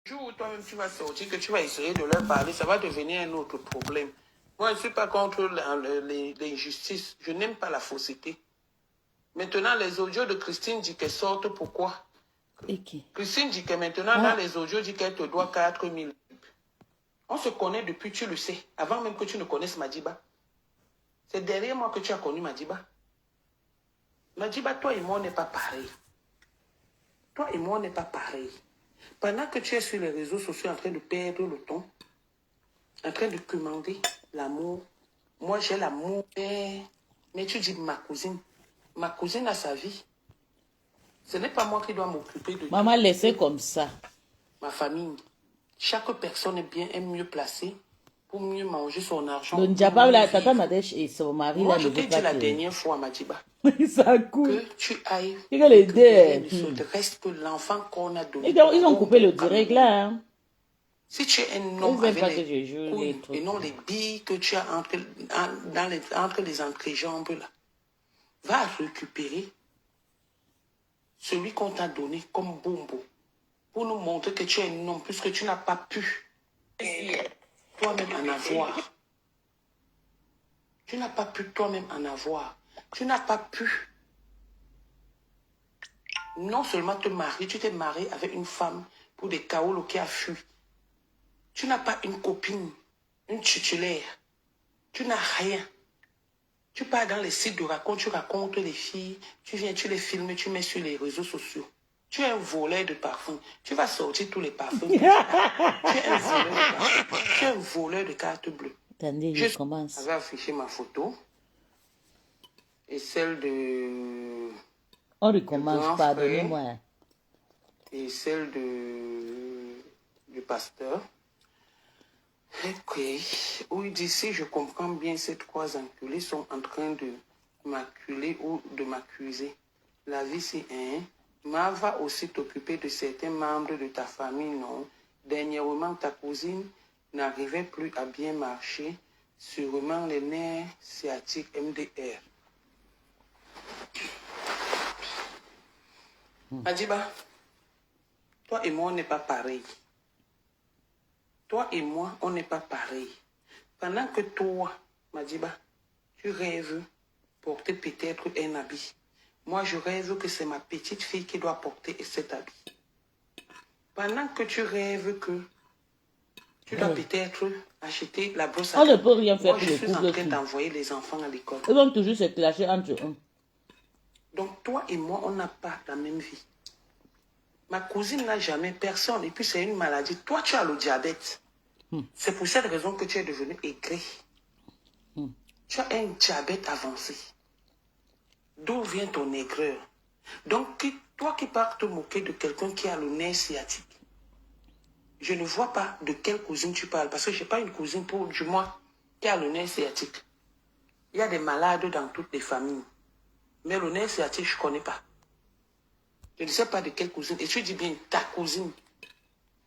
jour où toi-même tu vas sortir, que tu vas essayer de leur parler, ça va devenir un autre problème. Moi, je ne suis pas contre l'injustice. Je n'aime pas la fausseté. Maintenant, les audios de Christine dit qu'elle sortent. Pourquoi? Okay. Christine dit que maintenant, dans les audios, dit qu'elle te doit 4 000. On se connaît depuis, tu le sais, avant même que tu ne connaisses Madiba. C'est derrière moi que tu as connu Madiba. Madiba, toi et moi, on n'est pas pareil. Toi et moi, on n'est pas pareil. Pendant que tu es sur les réseaux sociaux en train de perdre le temps, en train de commander l'amour, moi j'ai l'amour, mais tu dis ma cousine a sa vie. Ce n'est pas moi qui dois m'occuper de Maman, laissez comme ça. Ma famille. Chaque personne est mieux placée pour mieux manger son argent. Le Ndjaba, la tata Nadège et son mari, moi, là, je ne veut t'ai pas dit la que... dernière fois, Madiba, Ça coule. que tu ailles. Il va l'aider. Il reste que l'enfant qu'on a donné. Ils ont coupé le direct là. Hein. Si tu es un homme avec les couilles les et non les billes que tu as entre les entrejambes là, va récupérer celui qu'on t'a donné comme bombo pour nous montrer que tu es un homme puisque tu n'as pas pu toi-même en avoir. Tu n'as pas pu toi-même en avoir. Tu n'as pas pu non seulement te marier, tu t'es marié avec une femme pour des kaolos qui a fui. Tu n'as pas une copine, une titulaire. Tu n'as rien. Tu pars dans les sites de raconte, tu racontes les filles, tu viens, tu les filmes, tu mets sur les réseaux sociaux. Tu es un voleur de parfums. Tu vas sortir tous les parfums. Tu es un voleur de parfums. Tu es un voleur de carte bleue. Attendez, je commence. Je vais afficher ma photo et celle de... On recommence, pardonnez-moi. Et celle du pasteur. Ok. Où il dit, si je comprends bien, ces trois enculés sont en train de m'acculer ou de m'accuser. La vie, c'est un. Ma va aussi t'occuper de certains membres de ta famille, non? Dernièrement, ta cousine n'arrivait plus à bien marcher. Sûrement les nerfs sciatiques MDR. Madiba, toi et moi, on n'est pas pareil. Toi et moi, on n'est pas pareil. Pendant que toi, Madiba, tu rêves porter peut-être un habit. Moi, je rêve que c'est ma petite fille qui doit porter cet habit. Pendant que tu rêves que tu dois peut-être acheter la brosse à dents. On ne peut rien faire moi, pour le je suis en couple. train d'envoyer les enfants à l'école. Ils vont toujours se clasher entre eux. Donc, toi et moi, on n'a pas la même vie. Ma cousine n'a jamais personne. Et puis, c'est une maladie. Toi, tu as le diabète. C'est pour cette raison que tu es devenu aigri. Tu as un diabète avancé. D'où vient ton aigreur? Donc, toi qui pars te moquer de quelqu'un qui a le nerf sciatique, je ne vois pas de quelle cousine tu parles. Parce que je n'ai pas une cousine, pour du moins, qui a le nerf sciatique. Il y a des malades dans toutes les familles. Mais le nerf sciatique, je ne connais pas. Je ne sais pas de quelle cousine. Et tu dis bien ta cousine.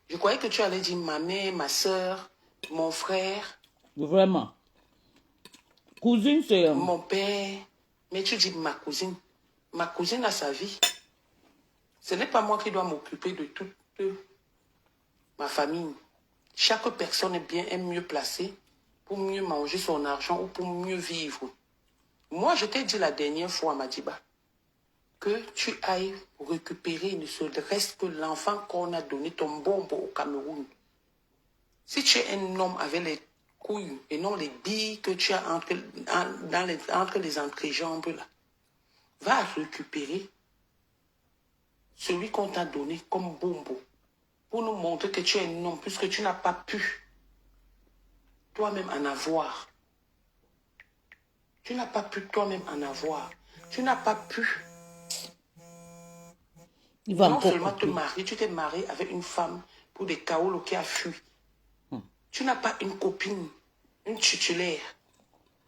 Je croyais que tu allais dire ma mère, ma soeur, mon frère. Vraiment. Cousine, c'est... Mon père. Mais tu dis ma cousine. Ma cousine a sa vie. Ce n'est pas moi qui dois m'occuper de toute ma famille. Chaque personne est mieux placée pour mieux manger son argent ou pour mieux vivre. Moi, je t'ai dit la dernière fois, Madiba, que tu ailles récupérer ne serait-ce que l'enfant qu'on a donné ton bombe au Cameroun. Si tu es un homme avec les couilles et non les billes que tu as entre les entrejambes là, va récupérer celui qu'on t'a donné comme bombo pour nous montrer que tu es un homme puisque tu n'as pas pu toi-même en avoir. Tu n'as pas pu toi-même en avoir. Tu n'as pas pu non seulement te marier, tu t'es marié avec une femme pour des kaolos qui a fui. Tu n'as pas une copine, une titulaire.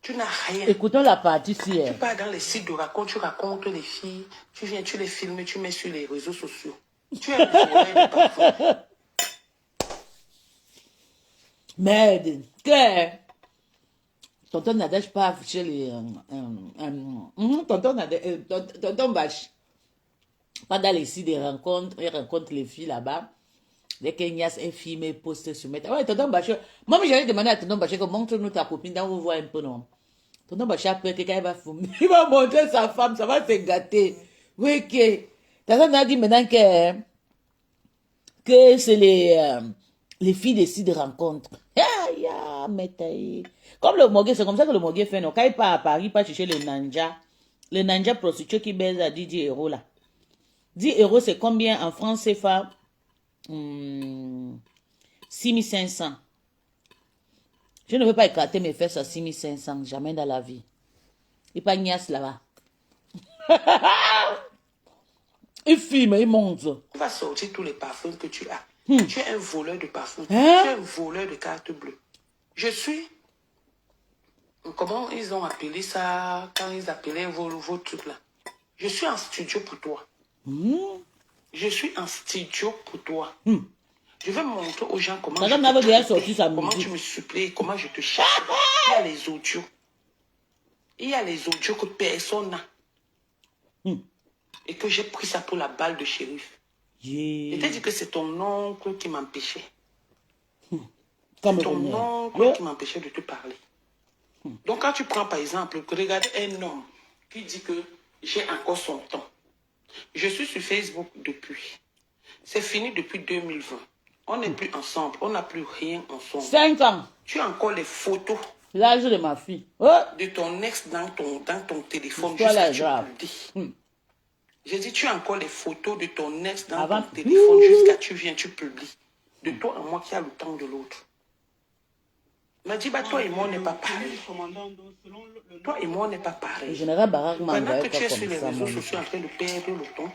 Tu n'as rien. Écoutons la partie ci. Tu pars dans les sites de raconte, tu racontes les filles, tu viens, tu les filmes, tu mets sur les réseaux sociaux. Tu es un voleur de parfum. Merde. Que... Tonton Nadège pas afficher les... tonton Nadège... tonton Bach. Pas dans les sites de rencontres. Il rencontre les filles là-bas. Dès qu'Ignace est filmé, posté sur Meta. Ouais, tonton Bachir. Moi, j'allais demander à tonton Bachir que montre-nous ta copine, on voit un peu, non. Tonton Bachir, peut-être quand il va fumer, il va montrer sa femme, ça va se gâter. Oui, ok. Ta femme a dit maintenant que c'est les filles des sites de rencontre. Comme le Mogué, c'est comme ça que le Mogué fait, non. Quand il part à Paris, il part chercher les ninjas prostituées qui baisent à 10 euros, là. 10 euros, c'est combien en France CFA? 6500. Je ne veux pas écarter mes fesses à 6500, jamais dans la vie. Il pas Ignace là-bas. Il filme, il monte. Tu vas sortir tous les parfums que tu as. Tu es un voleur de parfums. Hein? Tu es un voleur de cartes bleues. Je suis... Comment ils ont appelé ça quand ils appelaient vos trucs là? Je suis en studio pour toi. Je suis en studio pour toi. Je vais montrer aux gens comment comment tu me supplies, comment je te cherche. Il y a les audios. Il y a les audios que personne n'a. Et que j'ai pris ça pour la balle de shérif. Je t'ai dit que c'est ton oncle qui m'empêchait. C'est ton oncle qui m'empêchait de te parler. Donc quand tu prends par exemple, regarde un homme qui dit que j'ai encore son temps. Je suis sur Facebook depuis. C'est fini depuis 2020. On n'est plus ensemble. On n'a plus rien ensemble. 5 ans. Tu as encore les photos. L'âge de ma fille. Oh. De ton ex dans ton téléphone. Jusqu'à tu publies. J'ai dit, tu as encore les photos de ton ex dans ton téléphone. Jusqu'à tu viens, tu publies. De toi à moi qui a le temps de l'autre. Il m'a dit, bah, toi et moi, on n'est pas pareil. Toi et moi, on n'est pas pareil. Le général Barak m'a Pendant que tu es sur les réseaux sociaux en train de perdre le temps.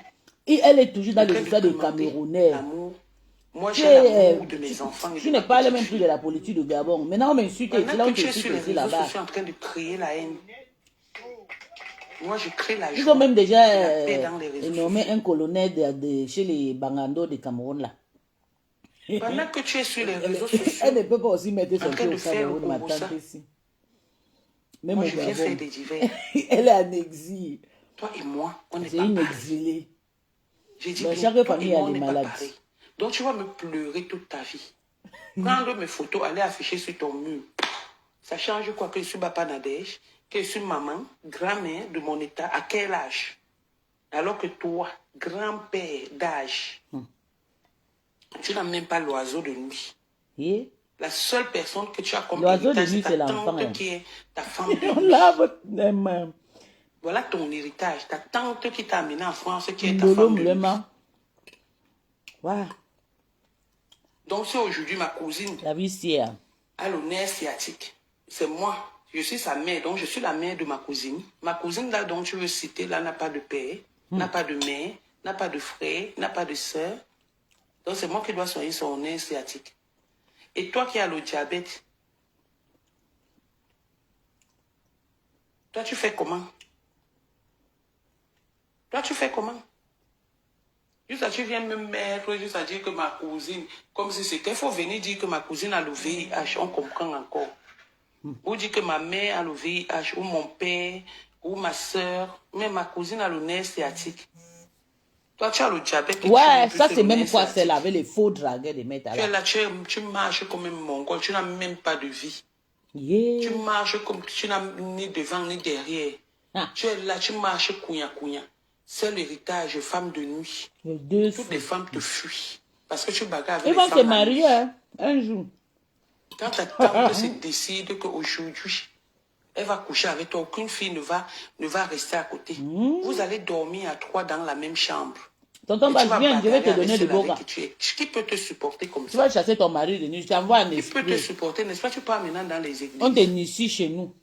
Et elle est toujours dans les histoires de Camerounais. Moi, j'ai l'amour de mes enfants. Tu ne parles même plus de la politique de Gabon. Maintenant, on m'insulte. Pendant que tu es sur les réseaux sociaux en train de créer la haine. Moi, je crée la joie. Ils ont même déjà nommé un colonel chez les Bangando de Cameroun, là. Pendant que tu es sur les réseaux sociaux, elle ne peut pas aussi mettre son pied au Cameroun, ma tante ici. Même moi, je viens faire des divers. Elle est en exil. Toi et moi, on n'est pas pareil. C'est une exilée. J'ai dit, chaque famille a des maladies. Donc, tu vas me pleurer toute ta vie. Prendre mes photos, aller afficher sur ton mur. Ça change quoi que je suis Papa Nadège, que je suis maman, grand-mère de mon état, à quel âge? Alors que toi, grand-père d'âge, tu n'as même pas l'oiseau de nuit. Yeah. La seule personne que tu as comme l'oiseau de nuit, c'est ta tante qui est ta femme de nuit. Voilà ton héritage. Ta tante qui t'a amené en France, qui est ta femme de nuit. Ouais. Donc c'est aujourd'hui ma cousine. La vie a le nerf sciatique. C'est moi. Je suis sa mère, donc je suis la mère de ma cousine. Ma cousine là dont tu veux citer, là n'a pas de père, n'a pas de mère, n'a pas de frère, n'a pas de soeur. Donc c'est moi qui dois soigner son nerf sciatique. Et toi qui as le diabète, toi tu fais comment? Toi tu fais comment? Juste à tu viens me mettre, juste à dire que ma cousine, comme si c'était, il faut venir dire que ma cousine a le VIH, on comprend encore. Ou dire que ma mère a le VIH, ou mon père, ou ma soeur, mais ma cousine a le nerf sciatique. Toi, tu as le diabète. Ouais, ça c'est même quoi, c'est là, avec les faux dragueurs de mettre là. Tu es là, tu marches comme un mongol, tu n'as même pas de vie. Yeah. Tu marches comme tu n'as ni devant ni derrière. Tu es là, tu marches couignant. C'est l'héritage femme de nuit. Toutes les femmes te fuient. Parce que tu bagarres avec les femmes. Ils vont se marier un jour. Quand ta tante se décide qu'aujourd'hui, elle va coucher avec toi, aucune fille ne va rester à côté. Vous allez dormir à 3 dans la même chambre. Tonton Bachien, je vais te donner le boga. Qui peut te supporter comme ça? Tu vas chasser ton mari de nuit, je t'envoie un esprit. Qui peut te supporter, n'est-ce pas? Tu pars maintenant dans les églises. On t'initie chez nous.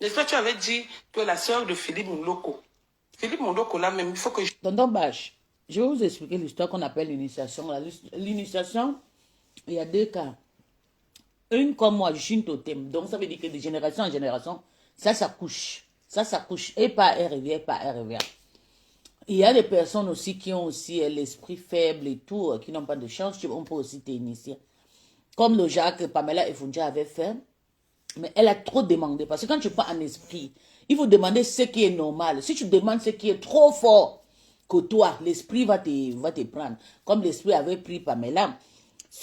N'est-ce pas? Tu avais dit que la sœur de Philippe Mouloko. Philippe Mouloko, là même, il faut que je... Tonton Bach, je vais vous expliquer l'histoire qu'on appelle l'initiation. L'initiation, il y a 2 cas. Une comme moi, je suis une totem. Donc ça veut dire que de génération en génération, ça couche. Ça couche. Et pas elle revient, pas elle revient. Il y a des personnes aussi qui ont aussi l'esprit faible et tout, qui n'ont pas de chance. On peut aussi t'initier. Comme le Jacques Pamela Efunja avait fait. Mais elle a trop demandé. Parce que quand tu pars en esprit, il faut demander ce qui est normal. Si tu demandes ce qui est trop fort que toi, l'esprit va te prendre. Comme l'esprit avait pris Pamela.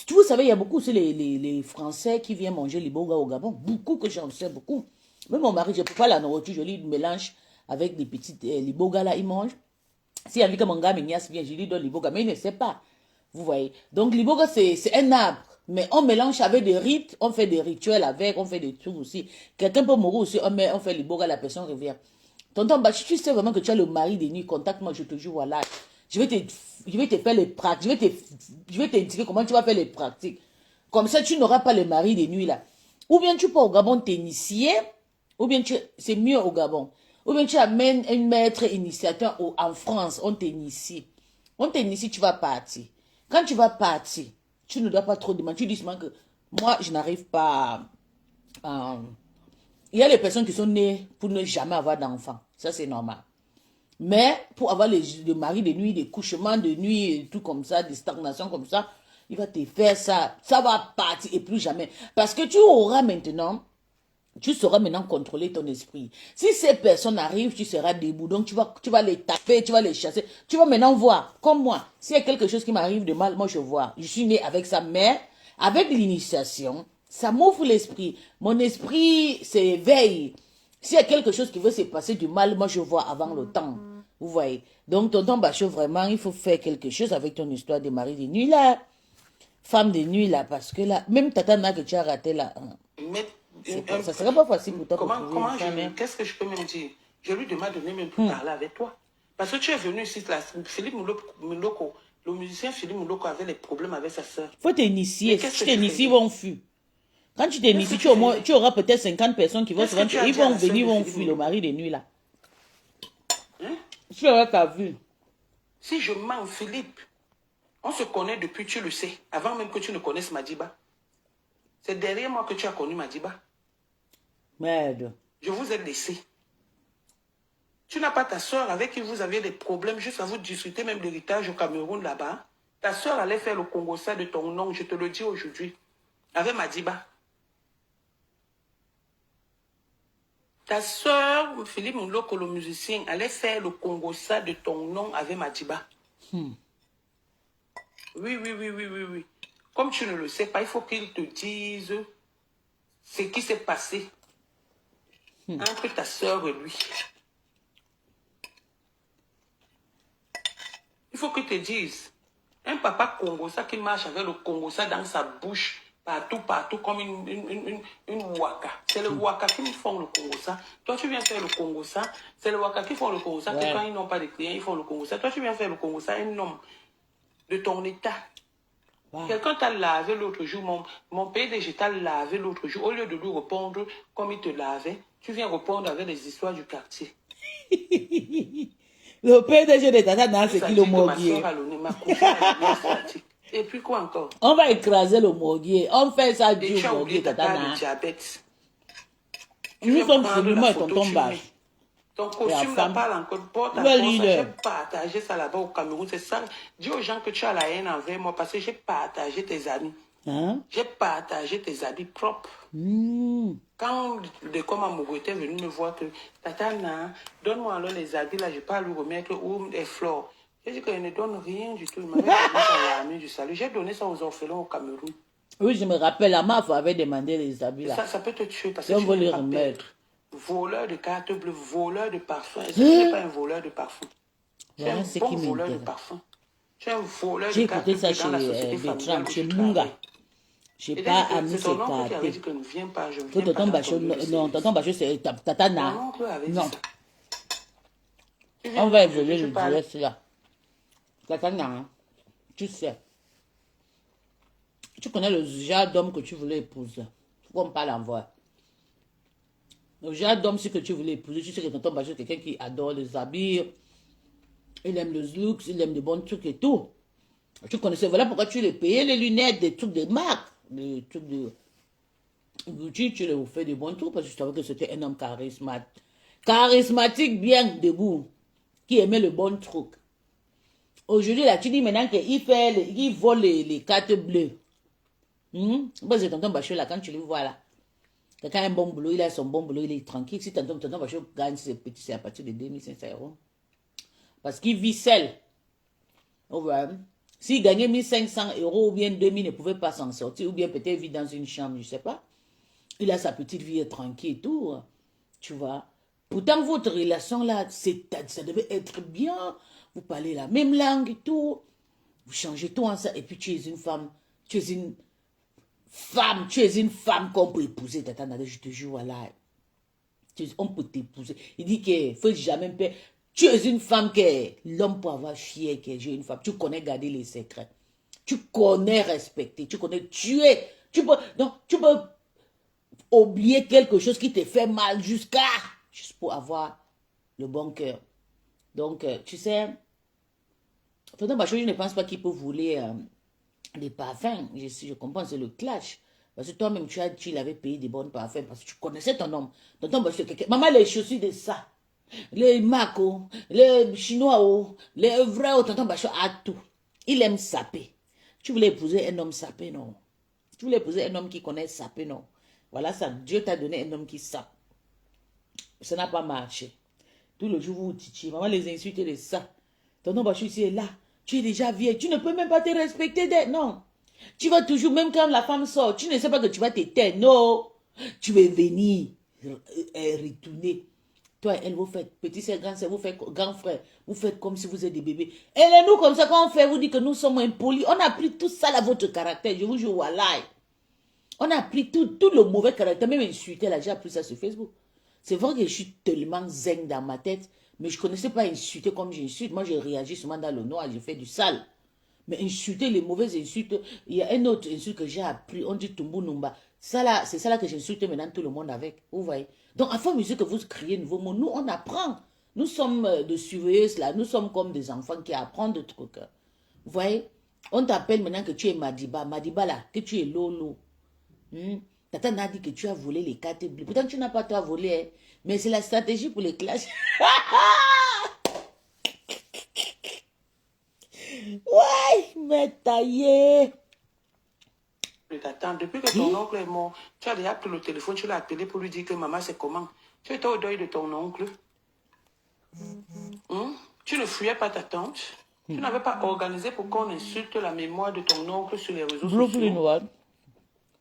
Vous savez, il y a beaucoup aussi les Français qui viennent manger l'iboga au Gabon. Beaucoup que j'en sais, beaucoup. Même mon mari, je ne peux pas la nourriture, je lui mélange avec des petites l'iboga là, il mange. S'il a vu que mon gars Mignas vient, je lui donne l'iboga, mais il ne sait pas. Vous voyez. Donc l'iboga, c'est un arbre. Mais on mélange avec des rites, on fait des rituels avec, on fait des trucs aussi. Quelqu'un peut mourir aussi, on fait l'iboga, la personne revient. Tonton, bah, si tu sais vraiment que tu as le mari de nuit, contacte-moi, je te jure, voilà. Je vais te faire les pratiques, je vais t'indiquer comment tu vas faire les pratiques. Comme ça, tu n'auras pas le mari de nuit là. Ou bien tu peux au Gabon t'initier, ou bien c'est mieux au Gabon. Ou bien tu amènes un maître initiateur en France, on t'initie. On t'initie, tu vas partir. Quand tu vas partir, tu ne dois pas trop demander. Tu dis seulement que moi, je n'arrive pas à... Il y a les personnes qui sont nées pour ne jamais avoir d'enfants. Ça, c'est normal. Mais pour avoir le mari de nuit, des couchements de nuit, et tout comme ça, des stagnations comme ça, il va te faire ça. Ça va partir et plus jamais. Parce que tu sauras maintenant contrôler ton esprit. Si ces personnes arrivent, tu seras debout. Donc tu vas les taper, tu vas les chasser. Tu vas maintenant voir, comme moi. S'il y a quelque chose qui m'arrive de mal, moi je vois. Je suis né avec ça, mais avec l'initiation, ça m'ouvre l'esprit. Mon esprit s'éveille. S'il y a quelque chose qui veut se passer du mal, moi je vois avant le temps. Vous voyez. Donc, tonton Bachot, vraiment, il faut faire quelque chose avec ton histoire de mari de nuit là. Femme de nuit là, parce que là, même Tatana que tu as raté là, Mais, ça serait pas facile pour toi de trouver une femme. qu'est-ce que je peux même dire? Je lui demande de venir même pour parler avec toi. Parce que tu es venu ici, là, Philippe Mouloko, le musicien Philippe Mouloko avait des problèmes avec sa soeur. Faut t'initier. Si tu t'inities, ils fais? vont fuir. Quand tu t'inities, tu auras peut-être 50 personnes qui vont se rendre. Ils vont venir, ils vont fuir le mari de nuit là. Hein? Tu auras ta vue. Si je mens, Philippe, on se connaît depuis, tu le sais, avant même que tu ne connaisses Madiba. C'est derrière moi que tu as connu Madiba. Merde. Je vous ai laissé. Tu n'as pas ta soeur avec qui vous aviez des problèmes, juste à vous discuter même d'héritage au Cameroun là-bas. Ta soeur allait faire le Congo ça de ton nom, je te le dis aujourd'hui, avec Madiba. Ta soeur, Philippe Mouloko, le musicien, allait faire le Congo ça de ton nom avec Madiba. Oui. Comme tu ne le sais pas, il faut qu'il te dise ce qui s'est passé entre ta soeur et lui. Il faut qu'il te dise. Un papa Congossa qui marche avec le Congossa dans sa bouche, partout, comme une waka. C'est le waka qui font le Congossa. Toi, tu viens faire le Congossa. C'est le waka qui font le Congossa. Ouais. Quand ils n'ont pas de clients, ils font le Congossa. Toi, tu viens faire le Congossa, un homme de ton état. Wow. Quelqu'un t'a lavé l'autre jour, mon PDG t'a lavé l'autre jour. Au lieu de lui répondre comme il te lavait, tu viens répondre avec les histoires du quartier. Le PDG de Tatana, c'est qui le morguier? Et puis quoi encore? On va écraser le morguier. On fait ça du morguier Tatana. Diabète. Nous sommes musulmans et tonton Bach. Ton costume n'a pas encore porte à porte. J'ai partagé ça là-bas au Cameroun. C'est ça. Dis aux gens que tu as la haine envers moi parce que j'ai partagé tes amis. Hein? J'ai partagé tes habits propres. Quand le Komamougo était venu me voir que Tatana, donne-moi alors les habits là, je ne vais pas lui remettre ou des fleurs. J'ai dit qu'il ne donne rien du tout. Il m'avait donné ça à l'armée du salut. J'ai donné ça aux orphelins au Cameroun. Oui, je me rappelle, la MAF avait demandé les habits là. Ça peut te tuer parce que tu veux les remettre. Voleur de carte bleue, voleur de parfum. Est-ce que tu n'es pas un voleur de parfum? Tu es un bon voleur de parfum. Tu es un voleur de carte bleue dans la société familiale. Chez Munga. Je n'ai pas amené ces cartes. Tonton Bachot, non, tonton Bachot, c'est Tatana. Non. On va évoluer le direct là. Tatana, tu sais. Tu connais le genre d'homme que tu voulais épouser. Pourquoi on parle en voix? Le genre d'homme, si que tu voulais épouser, tu sais que tonton Bachot, c'est quelqu'un qui adore les habits. Il aime le luxe, il aime les bons trucs et tout. Tu connaissais, voilà pourquoi tu les payais, les lunettes, des trucs de marque. Les trucs de Gucci, tu les fais de bons trucs parce que je savais que c'était un homme charismatique. Charismatique, bien debout, qui aimait le bon truc. Aujourd'hui, là, tu dis maintenant qu'il vole les cartes bleues. Parce que tonton Bachot, là, quand tu le vois là, quelqu'un a un bon boulot, il a son bon boulot, il est tranquille. Si tonton Bachot gagne ses petits, c'est à partir de 2500 €. Parce qu'il vit seul. Ouais. S'il gagnait 1 500 € ou bien 2 000, il ne pouvait pas s'en sortir, ou bien peut-être vivre dans une chambre, je ne sais pas. Il a sa petite vie tranquille et tout, tu vois. Pourtant, votre relation là, ça devait être bien. Vous parlez la même langue et tout. Vous changez tout en ça. Et puis tu es une femme. Tu es une femme qu'on peut épouser. Je te jure, voilà. On peut t'épouser. Il dit qu'il ne faut jamais peur. Tu es une femme que l'homme peut avoir fier que j'ai une femme. Tu connais garder les secrets. Tu connais respecter. Tu connais tuer. Donc, tu peux oublier quelque chose qui te fait mal juste pour avoir le bon cœur. Donc, tu sais, tonton Bachot, je ne pense pas qu'il peut voler des parfums. Je comprends, c'est le clash. Parce que toi-même, tu l'avais payé des bons parfums parce que tu connaissais ton homme. Tonton Bachot, maman, les chaussures de ça, les Mako, les Chinois, les vrais, tonton Bachot a tout. Il aime saper. Tu voulais épouser un homme sapé, non? Tu voulais épouser un homme qui connaît saper, non? Voilà ça, Dieu t'a donné un homme qui sape. Ça n'a pas marché. Tout le jour, vous titiez. Maman les insulte de ça. Tonton Bachou ici est là. Tu es déjà vieille. Tu ne peux même pas te respecter. Non. Tu vas toujours, même quand la femme sort, tu ne sais pas que tu vas te taire. Non. Tu vas venir retourner. Toi, elle, vous faites petit sœur, grand sœur, vous faites grand frère. Vous faites comme si vous êtes des bébés. Et nous, comme ça, quand on fait, vous dit que nous sommes impolis. On a pris tout ça à votre caractère. Je vous jure, voilà. On a pris tout le mauvais caractère. Même insulter, là, j'ai appris ça sur Facebook. C'est vrai que je suis tellement zen dans ma tête, mais je ne connaissais pas insulter comme j'insulte. Moi, j'ai réagi seulement dans le noir, j'ai fait du sale. Mais insulter les mauvaises insultes, il y a un autre insulte que j'ai appris, on dit Tumbu Numba. C'est ça là que j'insulte maintenant tout le monde avec. Vous voyez? Donc, à force que vous criez nouveau mot, nous, on apprend. Nous sommes de surveilleuses là, nous sommes comme des enfants qui apprennent des trucs. Vous voyez? On t'appelle maintenant que tu es Madiba. Madiba là, que tu es Lolo. Tata n'a dit que tu as volé les cartes bleues. Pourtant, tu n'as pas toi volé. Hein. Mais c'est la stratégie pour les classes. Ouais, mais taillé. Depuis que ton oncle est mort, tu as déjà pris le téléphone, tu l'as appelé pour lui dire que maman, c'est comment? Tu étais au deuil de ton oncle. Tu ne fuyais pas ta tante. Tu n'avais pas organisé pour qu'on insulte la mémoire de ton oncle sur les réseaux sociaux.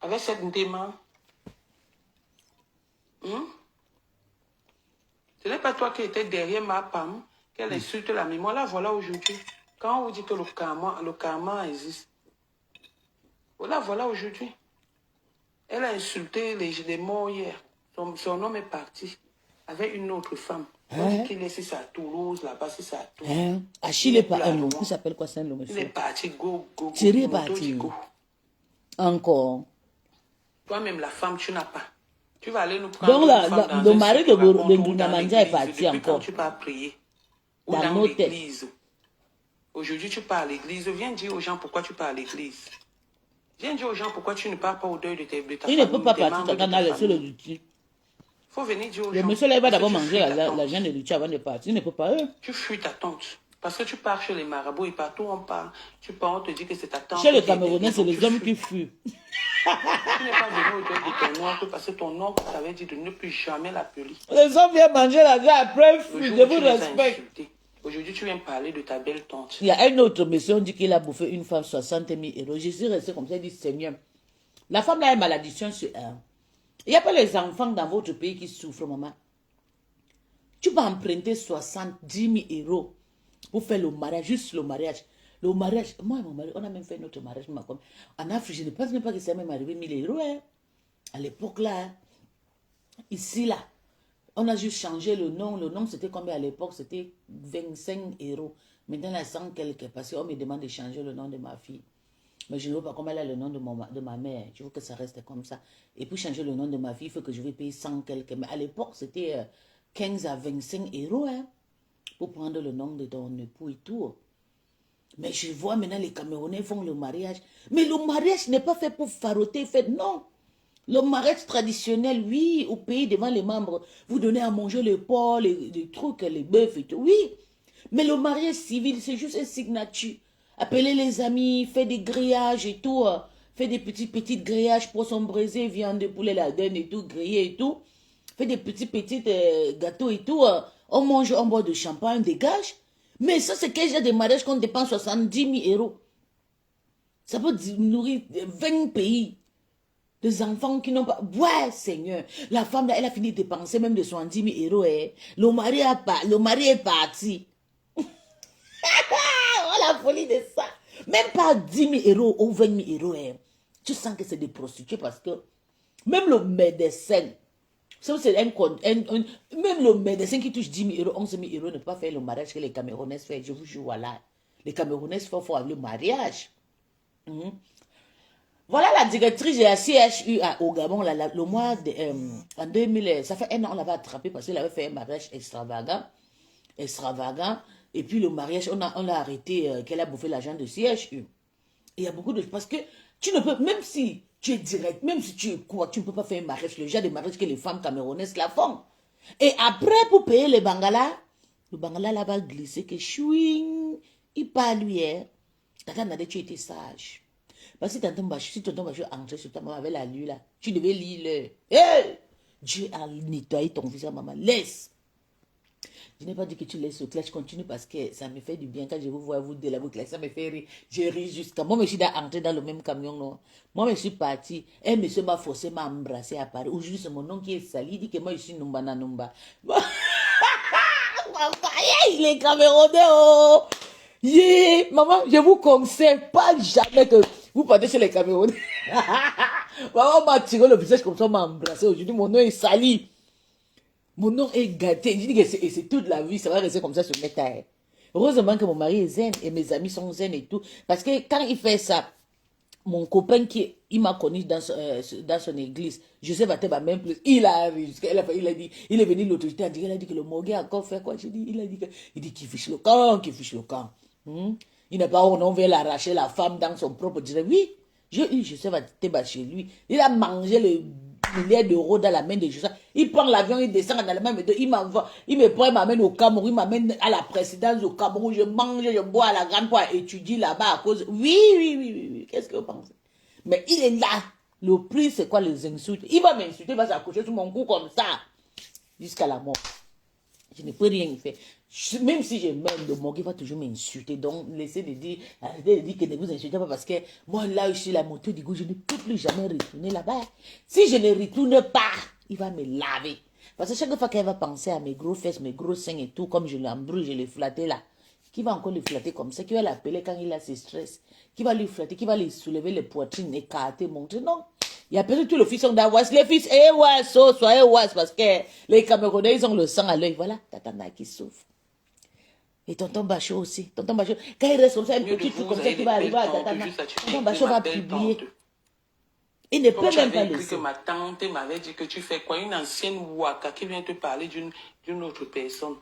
Avec cette démarche. Ce n'est pas toi qui étais derrière ma femme, qu'elle insulte la mémoire. Là, voilà aujourd'hui. Quand on vous dit que le karma existe. Là, voilà aujourd'hui. Elle a insulté les morts hier. Son homme est parti avec une autre femme. On dit qu'il est si c'est à Toulouse, là-bas, si c'est à Toulouse. Achille est pas un loup. Il s'appelle quoi, Saint-Loup, monsieur? Il est parti, go. Thierry est parti. Encore. Toi-même, la femme, tu n'as pas. Tu vas aller nous prendre. Donc, le mari de Ngounamanja est parti encore. Tu vas prier. Ou dans dans nos l'église. Aujourd'hui, tu pars à l'église. Viens dire aux gens pourquoi tu pars à l'église. Viens dire aux gens pourquoi tu ne pars pas au deuil de ta famille. Il ne peut pas partir quand on a laissé le lutti. Il faut venir dire aux gens. Le monsieur là, il va d'abord manger l'argent de lutti avant de partir. Il ne peut pas. Tu fuis ta tante. Parce que tu pars chez les marabouts et partout on part. Tu pars, on te dit que c'est ta tante. Chez les Camerounais, c'est les hommes qui fuient. Tu n'es pas venu au deuil de ton oncle parce que ton oncle t'avait dit de ne plus jamais l'appeler. Les hommes viennent manger l'argent après fuient. Je vous respecte. Aujourd'hui, tu viens parler de ta belle tante. Il y a un autre monsieur, on dit qu'il a bouffé une femme 60 000 €. Je suis resté comme ça, il dit Seigneur. La femme là est malédiction sur elle. Il n'y a pas les enfants dans votre pays qui souffrent, maman. Tu vas emprunter 70 000 € pour faire le mariage, juste le mariage. Le mariage, moi et mon mari, on a même fait notre mariage. En Afrique, je ne pense même pas que ça m'est arrivé 1 000 €. Hein. À l'époque là, hein. Ici là, on a juste changé le nom. Le nom c'était combien à l'époque? C'était 25 €. Maintenant, il y a 100 quelques. Parce qu'on me demande de changer le nom de ma fille. Mais je ne veux pas comme elle a le nom de ma mère. Je veux que ça reste comme ça. Et pour changer le nom de ma fille, il faut que je vais payer 100 quelques. Mais à l'époque, c'était 15 à 25 € hein, pour prendre le nom de ton époux et tout. Mais je vois maintenant les Camerounais font le mariage. Mais le mariage n'est pas fait pour faroter, fait non. Le mariage traditionnel, oui, au pays devant les membres, vous donnez à manger les porcs, les trucs, les bœufs et tout, oui. Mais le mariage civil, c'est juste une signature. Appelez les amis, faites des grillages et tout, faites des petits grillages pour son braisé, viande de poulet, la dinde et tout, grillé et tout. Faites des petits gâteaux et tout, on mange, on boit de champagne, dégage. Mais ça, c'est quel genre de mariage qu'on dépense 70 000 €. Ça peut nourrir 20 pays. Des enfants qui n'ont pas... Ouais, Seigneur. La femme, là, elle a fini de dépenser même de 70 000 euros. Hein. Le mari est parti. Oh, la folie de ça. Même pas 10 000 euros ou 20 000 euros. Hein. Tu sens que c'est des prostituées parce que même le médecin, même le médecin qui touche 10 000 euros, 11 000 euros ne peut pas faire le mariage que les Camerounais font. Je vous jure, voilà. Les Camerounais font le mariage. Voilà la directrice de la CHU au Gabon, le mois de, en 2000, ça fait un an, on l'avait attrapé parce qu'il avait fait un mariage extravagant. Et puis le mariage, on a arrêté qu'elle a bouffé l'argent de CHU. Et il y a beaucoup de... Parce que tu ne peux, même si tu es direct, même si tu es quoi, tu ne peux pas faire un mariage, le genre de mariage que les femmes camerounaises la font. Et après, pour payer le Bangala là va glisser que chouing, il parle lui, hein. Tata Nadé, tu étais sage. Parce que si tonton Bachou entrait sur ta maman avec la lue là, tu devais lire le. Hey! Dieu a nettoyé ton visage, maman. Laisse. Je n'ai pas dit que tu laisses au clash, continue parce que ça me fait du bien quand je vous vois vous de la boucle. Ça me fait rire. Je ris jusqu'à. Moi, je suis entré dans le même camion. Non? Moi, je suis parti. Un monsieur m'a forcé, m'a embrassé à Paris. Aujourd'hui, c'est mon nom qui est sali. Il dit que moi, je suis Numba Nanumba. Il est Camerounais. Oh! Yeah, maman, je vous conseille pas jamais que vous partez chez les Camerounais. Maman m'a tiré le visage comme ça, m'a embrassé. Aujourd'hui, mon nom est sali. Mon nom est gâté. Je dis que c'est toute la vie, ça va rester comme ça sur mes tailles. Heureusement que mon mari est zen et mes amis sont zen et tout. Parce que quand il fait ça, mon copain il m'a connu dans son église, Joseph Ateba même plus, il a dit, il est venu l'autorité, il a dit que le Mogué a encore fait quoi, il dit qu'il fiche le camp, Il n'a pas on veut l'arracher la femme dans son propre direct. Oui, j'ai eu Joseph Ateba chez lui, il a mangé le milliard d'euros dans la main de Joseph. Il prend l'avion, il descend en Allemagne, il me prend, il m'amène au Cameroun, il m'amène à la présidence au Cameroun, je mange, je bois à la grande pour étudier là-bas à cause. Oui. Qu'est-ce que vous pensez? Mais il est là. Le prix, c'est quoi les insultes? Il va m'insulter, il va s'accrocher sur mon cou comme ça. Jusqu'à la mort. Je ne peux rien y faire. Même si je meurs de mort, il va toujours m'insulter. Donc, arrêtez de dire que ne vous insultez pas parce que moi, là, je suis la moto du goût, je ne peux plus jamais retourner là-bas. Si je ne retourne pas, il va me laver. Parce que chaque fois qu'elle va penser à mes gros fesses, mes gros seins et tout, comme je l'embrouille, je les flattais là, qui va encore le flatter comme ça, qui va l'appeler quand il a ses stress, qui va lui flatter, qui va lui soulever les poitrines, écarter, montrer. Non. Il y a peut-être tout le fils d'Awas. Les fils, soyez was, parce que les Camerounais, ils ont le sang à l'œil. Voilà, Tatana qui souffre. Et tonton Bachot aussi. Tonton Bachot, quand il reste comme ça, un petit truc comme ça qui va arriver à Tatana, tonton Bachot va publier. Il ne peut même pas laisser. Que ma tante m'avait dit que tu fais quoi? Une ancienne Ouaka qui vient te parler d'une autre personne.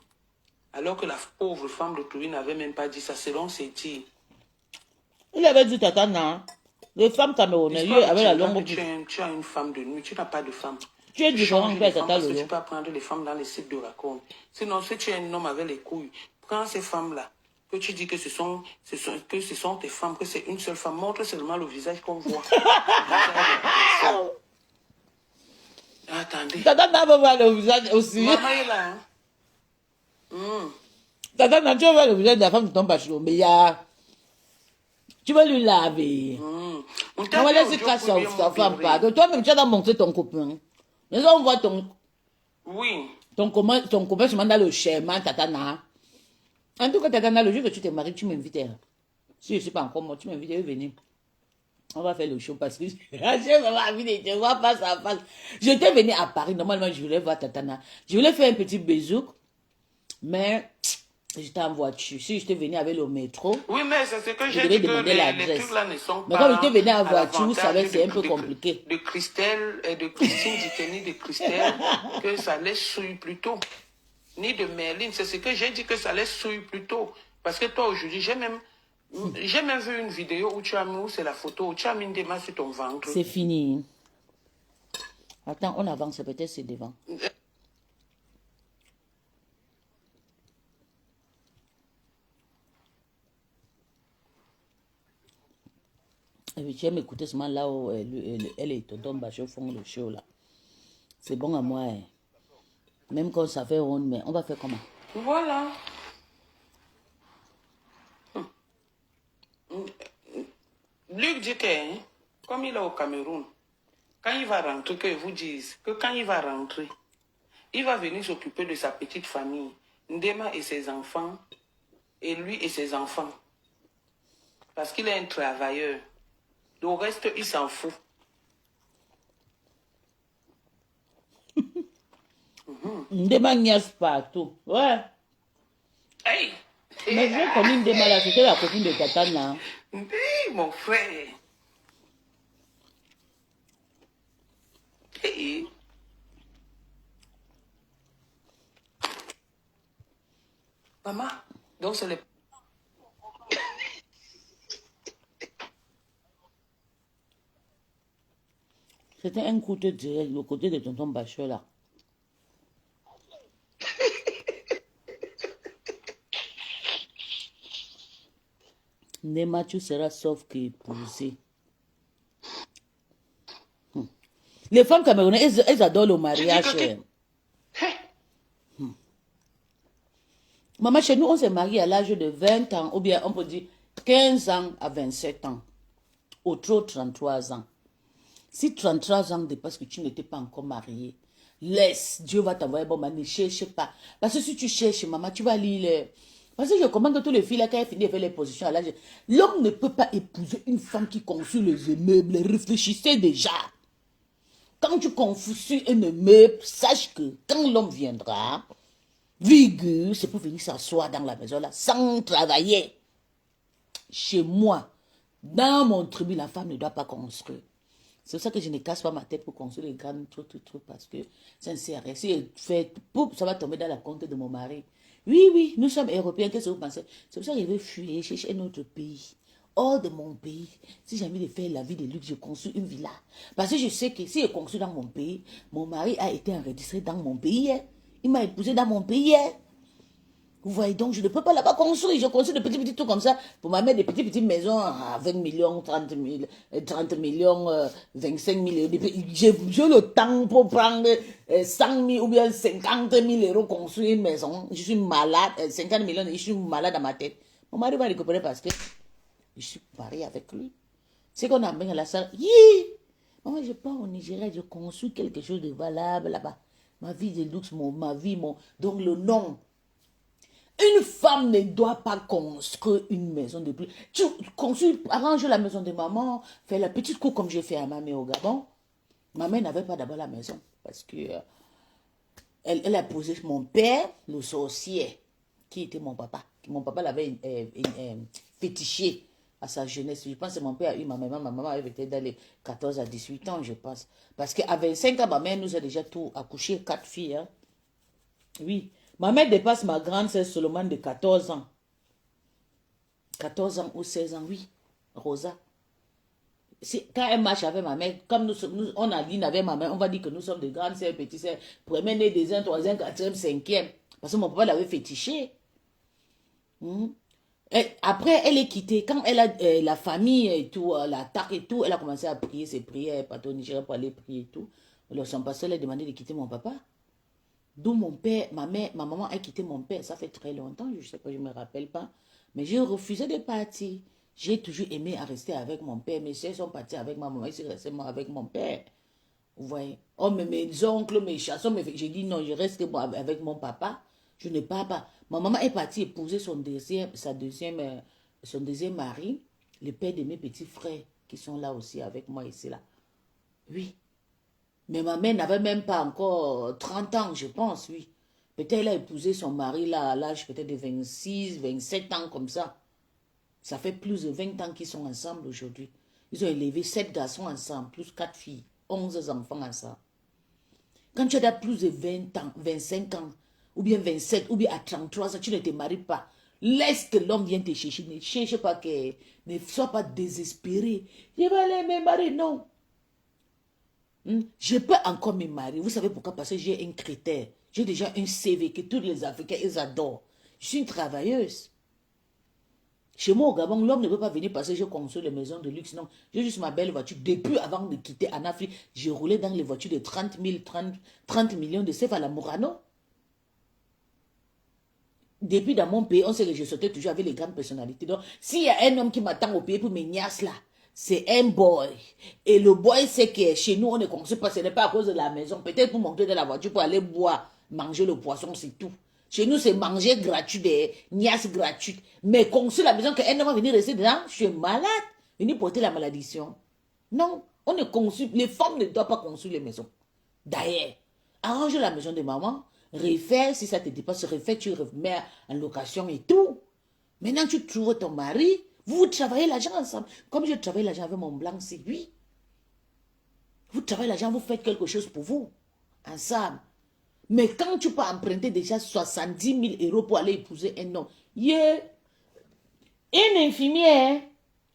Alors que la pauvre femme de Toury n'avait même pas dit ça, selon ses dires. Il avait dit Tatana. Les femmes camerounaises, avec la longue bouche. Tu as une femme de nuit, tu n'as pas de femme. Tu es différent de Tata parce Lolo. que tu peux prendre les femmes dans les sites de raconte. Sinon, si tu es un homme avec les couilles, prends ces femmes-là, que tu dis que ce sont tes femmes, que c'est une seule femme, montre seulement le visage qu'on voit. Attendez. Tata n'a pas voir le visage aussi. Maman est là. Tata n'a pas voir le visage de la femme de ton bachelot, mais il y a... Tu vas lui laver. On va laisser casser sa femme, pardon. Toi-même, tu as montré ton copain. Mais on voit ton... Oui. Ton copain se manda le schéma, Tatana. En tout cas, Tatana, le jour que tu t'es marié, tu m'invites. Si je ne suis pas encore mort, tu m'invites à venir. On va faire le show parce que je ne vois pas sa face. Je t'ai venu à Paris. Normalement, je voulais voir Tatana. Je voulais faire un petit bisou. Mais... j'étais en voiture. Si j'étais venu avec le métro, oui, mais c'est ce que j'ai dit que les trucs là ne sont mais pas. quand j'étais venu en voiture, vous savez, c'est un peu compliqué. De Christelle et de Christine Diteni de Christelle, que ça laisse souille plus tôt. Ni de Merlin, c'est ce que j'ai dit que ça laisse souille plus tôt. Parce que toi, aujourd'hui, j'ai même vu une vidéo où tu as mis, où c'est la photo, où tu as mis une démarche sur ton ventre. C'est fini. Attends, on avance, peut-être c'est devant. Et puis tu aimes écouter seulement là où elle et tonton Bachot font le show là. C'est bon à moi. Hein. Même quand ça fait ronde, mais on va faire comment? Voilà. Luc dit que, hein, comme il est au Cameroun, quand il va rentrer, qu'ils vous disent que quand il va rentrer, il va venir s'occuper de sa petite famille, Ndema et ses enfants, et lui et ses enfants. Parce qu'il est un travailleur. Le reste, il s'en fout. Ndema niaise partout. Ouais. Hey! Mais j'ai connu Ndema là, c'était la copine de Tatana. Hey, mon frère! Hey. Maman, donc c'est le... C'était un côté direct, le côté de tonton Bacheux là. Ndema, tu seras sauf qu'épousé. Les femmes camerounaises, elles adorent le mariage. Maman, chez nous, on s'est marié à l'âge de 20 ans, ou bien on peut dire 15 ans à 27 ans. Au trop 33 ans. Si 33 ans dépasse que tu n'étais pas encore marié, laisse, Dieu va t'envoyer, bon, ne cherche pas. Parce que si tu cherches, maman, tu vas lire. Parce que je comprends que tous les filles là, quand elles finissent de faire les positions à l'âge, l'homme ne peut pas épouser une femme qui construit les immeubles. Réfléchissez déjà. Quand tu construis un immeuble, sache que quand l'homme viendra, virgule, c'est pour venir s'asseoir dans la maison là, sans travailler. Chez moi, dans mon tribu, la femme ne doit pas construire. C'est pour ça que je ne casse pas ma tête pour construire les grands trucs, parce que, sincère, si elle fait, ça va tomber dans la compte de mon mari. Oui, oui, nous sommes européens, qu'est-ce que vous pensez? C'est pour ça que je vais fuir, chercher un autre pays. Hors de mon pays, si j'ai envie de faire la vie de luxe, je construis une villa. Parce que je sais que si je construis dans mon pays, mon mari a été enregistré dans mon pays. Hein. Il m'a épousé dans mon pays. Hein. Vous voyez donc, je ne peux pas là-bas construire. Je construis de petits trucs comme ça pour ma mère des petites maisons à 20 millions, 30 millions, 25 millions. J'ai le temps pour prendre 100 000 ou bien 50 000 euros construire une maison. Je suis malade, 50 millions, je suis malade dans ma tête. Mon mari va récupérer parce que je suis mariée avec lui. C'est qu'on amène à la salle. Moi, je pars au Nigeria, je construis quelque chose de valable là-bas. Ma vie de luxe, ma vie, donc le nom. Une femme ne doit pas construire une maison de plus. Tu construis, arrange la maison de maman, fais la petite cour comme j'ai fait à ma mère au Gabon. Ma mère n'avait pas d'abord la maison parce que elle a posé mon père, le sorcier, qui était mon papa. Mon papa l'avait fétiché à sa jeunesse. Je pense que mon père a eu ma maman avait été dans les 14 à 18 ans, je pense. Parce qu'à 25 ans, ma mère nous a déjà tout accouché, 4 filles. Hein. Oui. Ma mère dépasse ma grande sœur seulement de 14 ans. 14 ans ou 16 ans, oui. Rosa. Quand elle marche avec ma mère, comme on a dit avec ma mère, on va dire que nous sommes des grandes sœurs, petites sœurs, première née, deuxième, troisième, quatrième, cinquième. Parce que mon papa l'avait fétiché. Et après, elle est quittée. Quand elle a la famille et tout, l'attaque et tout, elle a commencé à prier ses prières, partout au Nigeria pour aller prier et tout. Alors son pasteur lui a demandé de quitter mon papa. D'où mon père, ma maman a quitté mon père. Ça fait très longtemps, je ne sais pas, je ne me rappelle pas. Mais j'ai refusé de partir. J'ai toujours aimé à rester avec mon père. Mes soeurs sont parties avec ma maman, ils sont restés avec mon père. Vous voyez? Oh, mais mes oncles, mes chassons, j'ai dit non, je reste avec mon papa. Je ne pars pas. Ma maman est partie épouser son deuxième mari, le père de mes petits frères, qui sont là aussi avec moi ici, là. Oui. Mais ma mère n'avait même pas encore 30 ans, je pense, oui. Peut-être elle a épousé son mari là, à l'âge peut-être de 26, 27 ans comme ça. Ça fait plus de 20 ans qu'ils sont ensemble aujourd'hui. Ils ont élevé 7 garçons ensemble, plus 4 filles, 11 enfants ensemble. Quand tu as plus de 20 ans, 25 ans, ou bien 27, ou bien à 33 ans, tu ne te maries pas. Laisse que l'homme vienne te chercher. Ne cherche pas que... Ne sois pas désespéré. Je vais aller me marier, non. Je peux encore me marier. Vous savez pourquoi? Parce que j'ai un critère. J'ai déjà un CV que tous les Africains, ils adorent. Je suis une travailleuse. Chez moi au Gabon, l'homme ne peut pas venir parce que je construis les maisons de luxe. Non, j'ai juste ma belle voiture. Depuis, avant de quitter en Afrique, j'ai roulé dans les voitures de 30 millions de CFA à la Murano. Depuis dans mon pays, on sait que je sortais toujours avec les grandes personnalités. Donc, s'il y a un homme qui m'attend au pays pour mes niasses là, c'est un boy. Et le boy, c'est que chez nous, on ne construit pas, ce n'est pas à cause de la maison. Peut-être pour monter de la voiture, pour aller boire, manger le poisson, c'est tout. Chez nous, c'est manger gratuit, des niasses gratuites. Mais construire la maison, qu'un homme va venir rester dedans, je suis malade. Venir porter la malédiction. Non, on ne construit, les femmes ne doivent pas construire les maisons. D'ailleurs, arrange la maison de maman, refais, si ça te dépasse, refais, tu remets en location et tout. Maintenant, tu trouves ton mari, vous travaillez l'argent ensemble. Comme je travaille l'argent avec mon blanc, c'est lui. Vous travaillez l'argent, vous faites quelque chose pour vous, ensemble. Mais quand tu peux emprunter déjà 70 000 € pour aller épouser un homme, yeah. Une infirmière,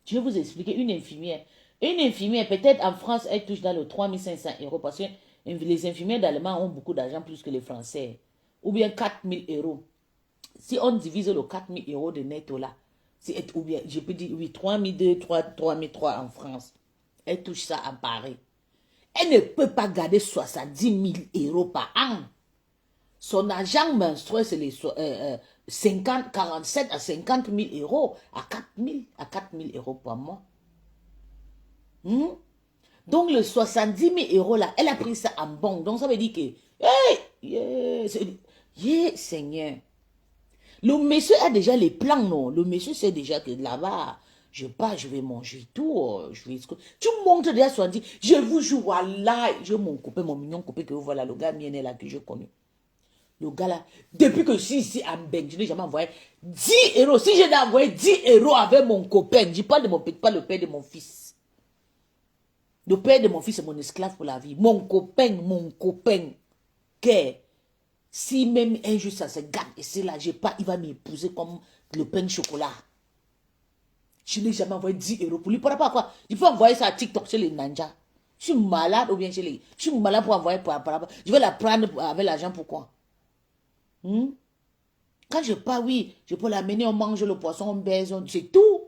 je vais vous expliquer, une infirmière, peut-être en France, elle touche dans le 3 500 € parce que les infirmières d'Allemagne ont beaucoup d'argent plus que les Français. Ou bien 4 000 €. Si on divise le 4 000 € de netto là, ou bien, je peux dire, oui, 3 200, 3 3 en France. Elle touche ça à Paris. Elle ne peut pas garder 70 000 € par an. Son argent menstruel, c'est les 47 à 50 000 € à 4 000 € par mois. Donc, le 70 000 € là, elle a pris ça en banque. Donc, ça veut dire que, Seigneur. Le monsieur a déjà les plans, non? Le monsieur sait déjà que là-bas, je pars, je vais manger tout. Tu montres déjà 70. Je vous joue, voilà. Je mon copain, mon mignon copain que vous voilà, le gars mien est là que je connais. Le gars là, depuis que je suis ici à Mbeng, je n'ai jamais envoyé 10 €. Si j'ai envoyé 10 € avec mon copain, je parle de mon petit, pas le père de mon fils. Le père de mon fils est mon esclave pour la vie. Mon copain, que si même un jour ça se gâte et c'est là, j'ai pas, il va m'épouser comme le pain de chocolat. Je n'ai jamais envoyé 10 € pour lui. Pourquoi quoi? Il faut envoyer ça à TikTok chez les ninjas. Je suis malade ou bien chez les. Je suis malade pour envoyer par. Je vais la prendre avec l'argent, pourquoi? Quand je pars, oui, je peux l'amener, on mange le poisson, on baise, c'est tout.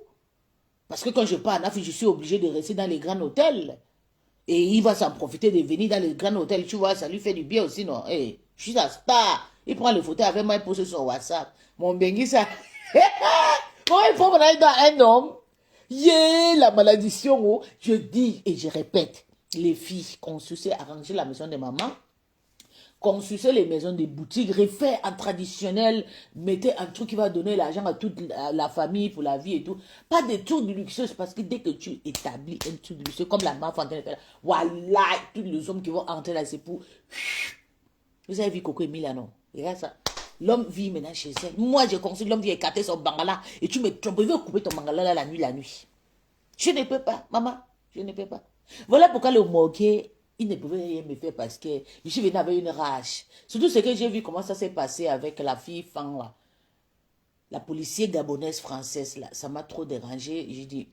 Parce que quand je pars en Afrique, je suis obligé de rester dans les grands hôtels. Et il va s'en profiter de venir dans les grands hôtels, tu vois, ça lui fait du bien aussi, non? Hey, je suis la star. Il prend les photos avec moi, il pose sur WhatsApp. Mon bengi, ça. Moi, il faut me dans un homme. La malédiction, oh. Je dis et je répète, les filles, construisez, arrangez la maison de maman. Construisez les maisons des boutiques, refaites en traditionnel, mettez un truc qui va donner l'argent à toute la famille pour la vie et tout. Pas des trucs de luxueux, parce que dès que tu établis un truc de luxueux, comme la meuf en train de faire, voilà, tous les hommes qui vont entrer là, c'est pour... Vous avez vu Coco Emilia, non? Regarde ça. L'homme vit maintenant chez elle. Moi, je conseille l'homme vient écarter son bangala et tu me trompes. Il veut couper ton bangala là, la nuit. Je ne peux pas, maman, je ne peux pas. Voilà pourquoi le morguet, il ne pouvait rien me faire parce que je suis venue avec une rage. Surtout ce que j'ai vu comment ça s'est passé avec la fille Fang là. La policière gabonaise française là. Ça m'a trop dérangé. J'ai dit,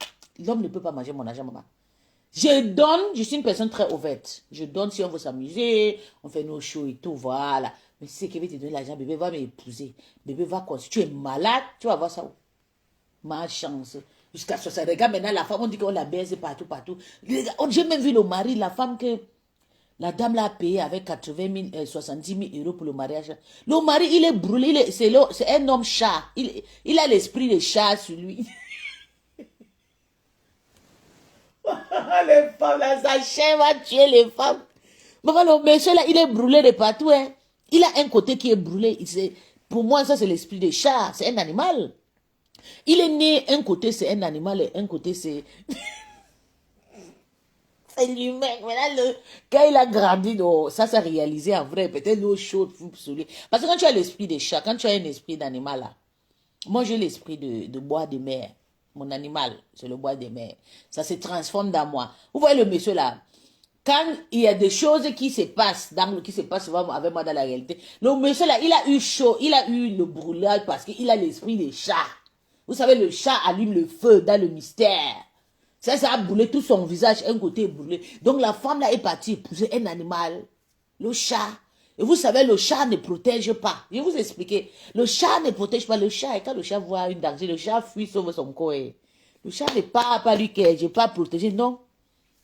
l'homme ne peut pas manger mon argent, maman. Je donne, je suis une personne très ouverte. Je donne si on veut s'amuser, on fait nos shows et tout, voilà. Mais si c'est qui veut te donner l'argent, bébé va m'épouser. Bébé va quoi? Si tu es malade, tu vas voir ça où? Ma chance. Jusqu'à 60. Regarde maintenant la femme, on dit qu'on la baise partout. J'ai même vu le mari, la femme que la dame l'a payé avec 70 000 € pour le mariage. Le mari, il est brûlé, c'est un homme chat. Il a l'esprit de chat sur lui. Les femmes, là, sa chair va tuer les femmes. Maman, le monsieur là, il est brûlé de partout. Hein. Il a un côté qui est brûlé. Pour moi, ça, c'est l'esprit de chat. C'est un animal. Il est né, un côté, c'est un animal, et un côté, c'est... c'est l'humain. Maintenant, quand il a grandi, ça s'est réalisé en vrai. Peut-être l'eau chaude sur lui. Parce que quand tu as l'esprit de chat, quand tu as un esprit d'animal, là, moi, j'ai l'esprit de bois de mer. Mon animal, c'est le bois de mer. Ça se transforme dans moi. Vous voyez le monsieur là, quand il y a des choses qui se passent, qui se passent souvent avec moi dans la réalité, le monsieur là, il a eu chaud, il a eu le brûlage parce qu'il a l'esprit des chats. Vous savez, le chat allume le feu dans le mystère. Ça a brûlé tout son visage, un côté brûlé. Donc la femme là est partie épouser un animal, le chat. Et vous savez, le chat ne protège pas. Je vais vous expliquer. Le chat ne protège pas le chat. Et quand le chat voit une danger, le chat fuit sauve son corps. Le chat n'est pas lui que je n'ai pas protégé. Non.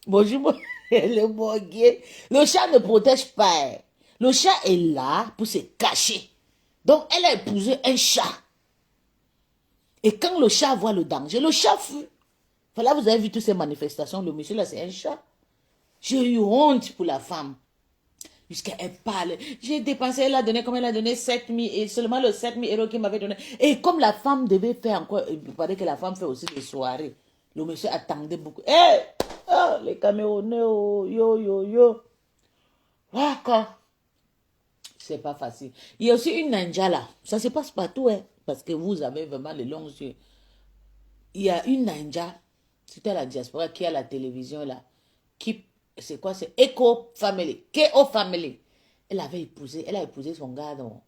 Bonjour, le morguier. Le chat ne protège pas. Le chat est là pour se cacher. Donc, elle a épousé un chat. Et quand le chat voit le danger, le chat fuit. Voilà, vous avez vu toutes ces manifestations. Le monsieur là, c'est un chat. J'ai eu honte pour la femme. Jusqu'elle parle. J'ai dépensé, elle a donné, comme elle a donné 7 000, et seulement le 7 000 euros qu'il m'avait donné. Et comme la femme devait faire encore, il paraît que la femme fait aussi des soirées. Le monsieur attendait beaucoup. Hé! Oh, les Camerounais, oh, yo, yo, yo. D'accord. C'est pas facile. Il y a aussi une ninja là. Ça se passe partout, hein, parce que vous avez vraiment les longs yeux. Il y a une ninja, c'était à la diaspora, qui a la télévision là, qui, c'est quoi, c'est Echo Family, K.O. Family. Elle a épousé son gars, donc.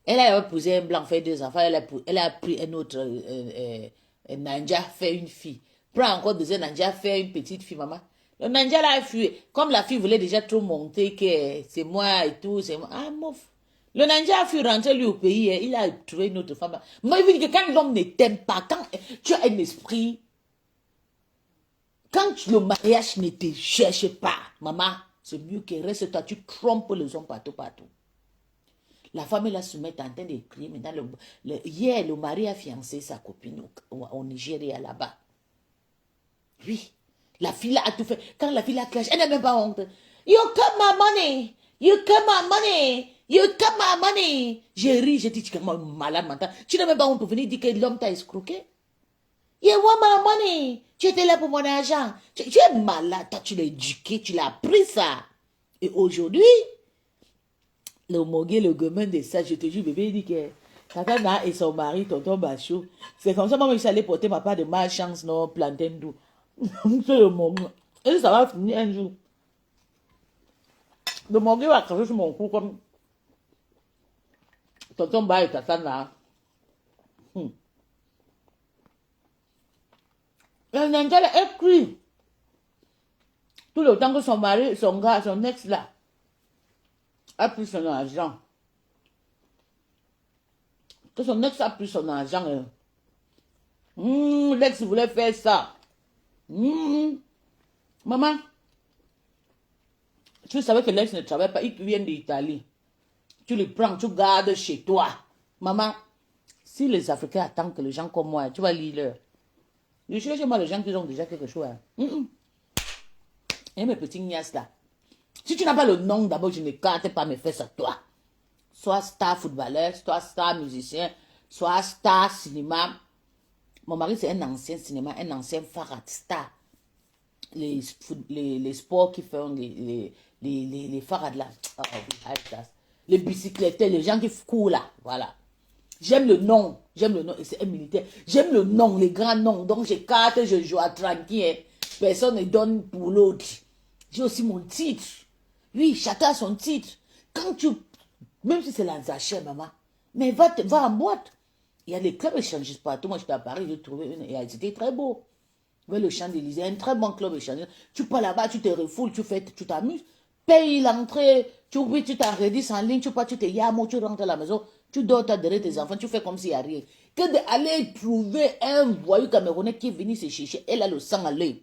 Elle a épousé un blanc, fait 2 enfants, elle a pris un autre ninja, fait une fille. Prend encore 2 ninja, fait une petite fille, maman. Le ninja là a fui. Comme la fille voulait déjà trop monter, que c'est moi et tout, c'est moi. Ah, mouf. Le ninja a fui rentrer lui au pays, il a trouvé une autre femme. Moi, il veut dire que quand l'homme ne t'aime pas, quand tu as un esprit, quand le mariage ne te cherche pas, maman, c'est mieux que reste toi, tu trompes les hommes partout, partout. La femme là se met en train d'écrire. Maintenant, hier, le mari a fiancé sa copine au Nigeria là-bas. Oui. La fille là a tout fait. Quand la fille là clash, elle n'a même pas honte. You cut my money. You cut my money. You cut my money. J'ai ri, j'ai dit, tu es malade mental. Tu n'as même pas honte pour venir dire que l'homme t'a escroqué. You want my money. Tu étais là pour mon argent. Tu es malade. Toi, tu l'as éduqué, tu l'as appris ça. Et aujourd'hui, le mogué, le gamin de ça, je te jure, bébé, il dit que Katana et son mari, tonton Bachou, c'est comme ça, moi, je suis allé porter ma part de malchance, non, plantain doux. C'est le mogué. Et ça va finir un jour. Le mogué va cracher sur mon cou comme tonton Ba et Katana. Le ninja a écrit tout le temps que son mari, son gars, son ex là, a pris son argent. Que son ex a pris son argent. L'ex voulait faire ça. Maman, tu savais que l'ex ne travaille pas, il vient d'Italie. Tu le prends, tu gardes chez toi. Maman, si les Africains attendent que les gens comme moi, tu vas lire leur. Je suis chez moi les gens qui ont déjà quelque chose. Et mes petits nièces là. Si tu n'as pas le nom, d'abord, je ne carte pas mes fesses à toi. Soit star footballeur, soit star musicien, soit star cinéma. Mon mari, c'est un ancien cinéma, un ancien Farad star. Les sports qui font les Farad là. Oh, oui, les bicyclettes, les gens qui courent là. Voilà. J'aime le nom. Et c'est un militaire. J'aime le nom, les grands noms. Donc, j'écarte, je joue à tranquille. Personne ne donne pour l'autre. J'ai aussi mon titre. Oui, chacun a son titre. Quand tu... Même si c'est l'Anzaché, maman. Mais va en boîte. Il y a des clubs échangistes partout. Moi, j'étais à Paris, j'ai trouvé une. Et c'était très beau. Le Champs-Élysées, un très bon club échangiste. Tu pars là-bas, tu te refoules, tu t'amuses. Paye l'entrée. Tu t'enregistres en ligne, tu te yamo, tu rentres à la maison. Tu dors, tu as derrière tes enfants, tu fais comme s'il n'y a rien. Que d'aller trouver un voyou camerounais qui est venu se chercher, elle a le sang à l'œil.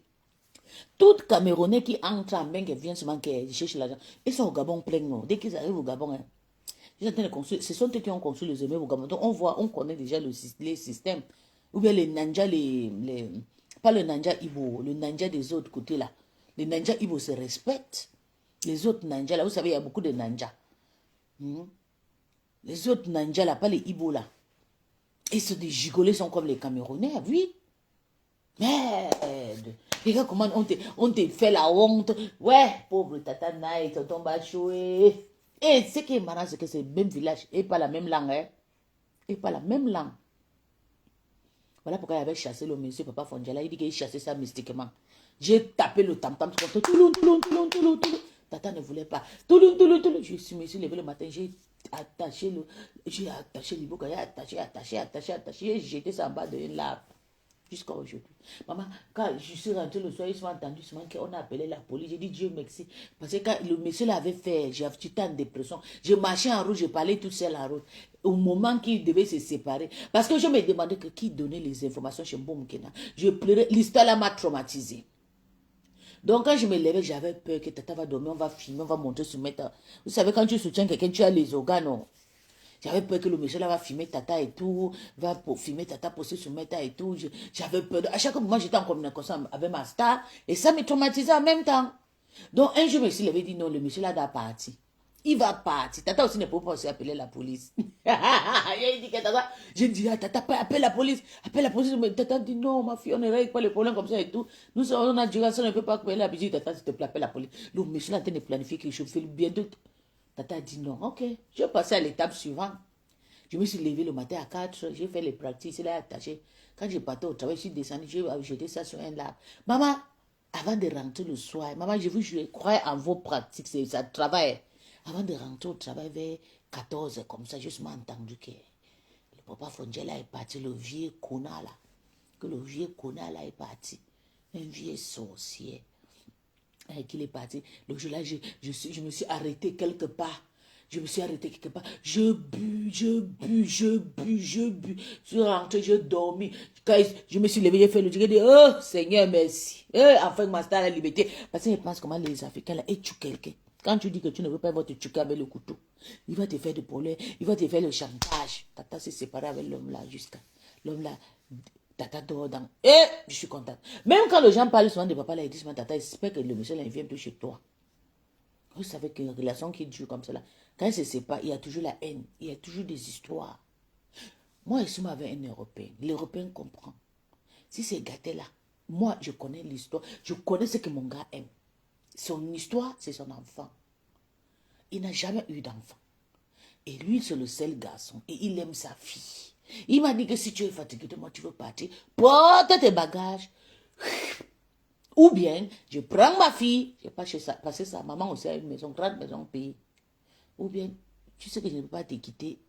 Tout Camerounais qui entre en main, qui vient seulement qui cherche l'argent, ils sont au Gabon plein, non. Dès qu'ils arrivent au Gabon, hein, ce sont eux qui ont construit les émeutes au Gabon. Donc on connaît déjà les systèmes. Ou bien les ninjas, pas le ninja Ibo, le ninja des autres côtés là. Les ninjas Ibo se respectent. Les autres ninjas là, vous savez, il y a beaucoup de ninjas. Les autres ninjas là, pas les Ibo là. Et ceux des gigolés sont comme les Camerounais, oui. Merde. Regarde comment on te fait la honte. Ouais, pauvre Tata Naï, tonton Bachoué. Et ce qui est marrant, c'est que c'est le même village et pas la même langue. Hein? Et pas la même langue. Voilà pourquoi il avait chassé le monsieur Papa Fondjala. Il dit qu'il chassait ça mystiquement. J'ai tapé le tam-tam. Touloun. Tata ne voulait pas. Touloun. Je me suis levé le matin. J'ai attaché l'Iboka. J'ai attaché. J'ai jeté ça en bas de l'arbre. Jusqu'à aujourd'hui. Maman, quand je suis rentrée le soir, ils sont entendus seulement qu'on a appelé la police. J'ai dit Dieu merci. Parce que quand le monsieur l'avait fait, j'étais en dépression. Je marchais en route, je parlais toute seule en route. Au moment qu'il devait se séparer. Parce que je me demandais que qui donnait les informations chez Mboumkena. Je pleurais. L'histoire là m'a traumatisée. Donc quand je me levais, j'avais peur que Tata va dormir, on va filmer, on va monter sur mettre. Vous savez, quand tu soutiens quelqu'un, tu as les organes. J'avais peur que le monsieur là va filmer Tata et tout, va filmer Tata, poster sur Meta et tout. J'avais peur. À chaque moment, j'étais en communication avec ma star et ça me traumatisait en même temps. Donc, un jour, je me suis levé et dit non, le monsieur là doit partir. Il va partir. Tata aussi ne peut pas aussi appeler la police. Il dit que Tata, j'ai dit, ah, Tata, appelle la police. Appelle la police. Mais Tata dit non, ma fille, on ne règle pas les problèmes comme ça et tout. Nous, on a duré ça, on ne peut pas appeler la police. Tata, s'il te plaît, appelle la police. Le monsieur là est en train de planifier quelque chose. Bientôt. Tata a dit non, ok. Je vais passer à l'étape suivante. Je me suis levé le matin à 4 heures, j'ai fait les pratiques, il est attaché. Quand je partais au travail, je suis descendu, j'ai jeté ça sur un lab. Maman, avant de rentrer le soir, maman, je crois en vos pratiques, c'est ça travail. Avant de rentrer au travail vers 14 heures, comme ça, je me entendu que le papa Fongela est parti, le vieux connard là. Que le vieux connard là est parti. Un vieux sorcier. Et qu'il est parti. Le jour là, je me suis arrêté quelque part. Je me suis arrêté quelque part. Je bu. Je suis rentré, je dormi. Quand je me suis levé, j'ai fait le Dieu. J'ai dit, oh Seigneur, merci. Enfin, ma star, la liberté. Parce que je pense comment les Africains, là, ils tuent quelqu'un. Quand tu dis que tu ne veux pas, ils vont te tuer avec le couteau. Il va te faire des problèmes. Il va te faire le chantage. Tata s'est séparé avec l'homme là jusqu'à. L'homme là. Tata dort dans. Je suis contente. Même quand les gens parlent souvent de papa là, ils disent, Tata, j'espère que le monsieur là, il vient plus chez toi. Vous savez qu'une relation qui dure comme cela, quand il se sépare, il y a toujours la haine, il y a toujours des histoires. Moi, je suis avec un Européen. L'Européen comprend. Si c'est gâté là, moi, je connais l'histoire. Je connais ce que mon gars aime. Son histoire, c'est son enfant. Il n'a jamais eu d'enfant. Et lui, c'est le seul garçon. Et il aime sa fille. Il m'a dit que si tu es fatigué de moi, tu veux partir, porte tes bagages. Ou bien, je prends ma fille, je passe chez ça, parce que sa maman aussi a une maison, grande maison payée. Ou bien, tu sais que je ne peux pas te quitter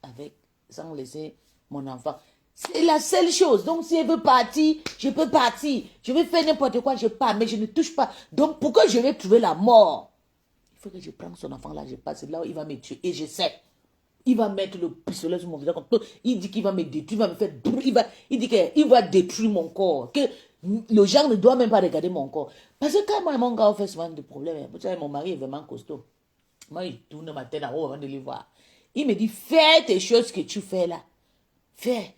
avec, sans laisser mon enfant. C'est la seule chose. Donc, si elle veut partir, je peux partir. Je vais faire n'importe quoi, je pars, mais je ne touche pas. Donc, pourquoi je vais trouver la mort? Il faut que je prenne son enfant là, je passe là où il va me tuer. Et je sais. Il va mettre le pistolet sur mon visage. Il dit qu'il va me détruire, il va me faire... Il dit qu'il va détruire mon corps. Que le genre ne doit même pas regarder mon corps. Parce que quand moi et mon gars, on fait souvent des problèmes. Vous savez, mon mari est vraiment costaud. Moi, il tourne ma tête en haut avant de les voir. Il me dit, fais tes choses que tu fais là. Fais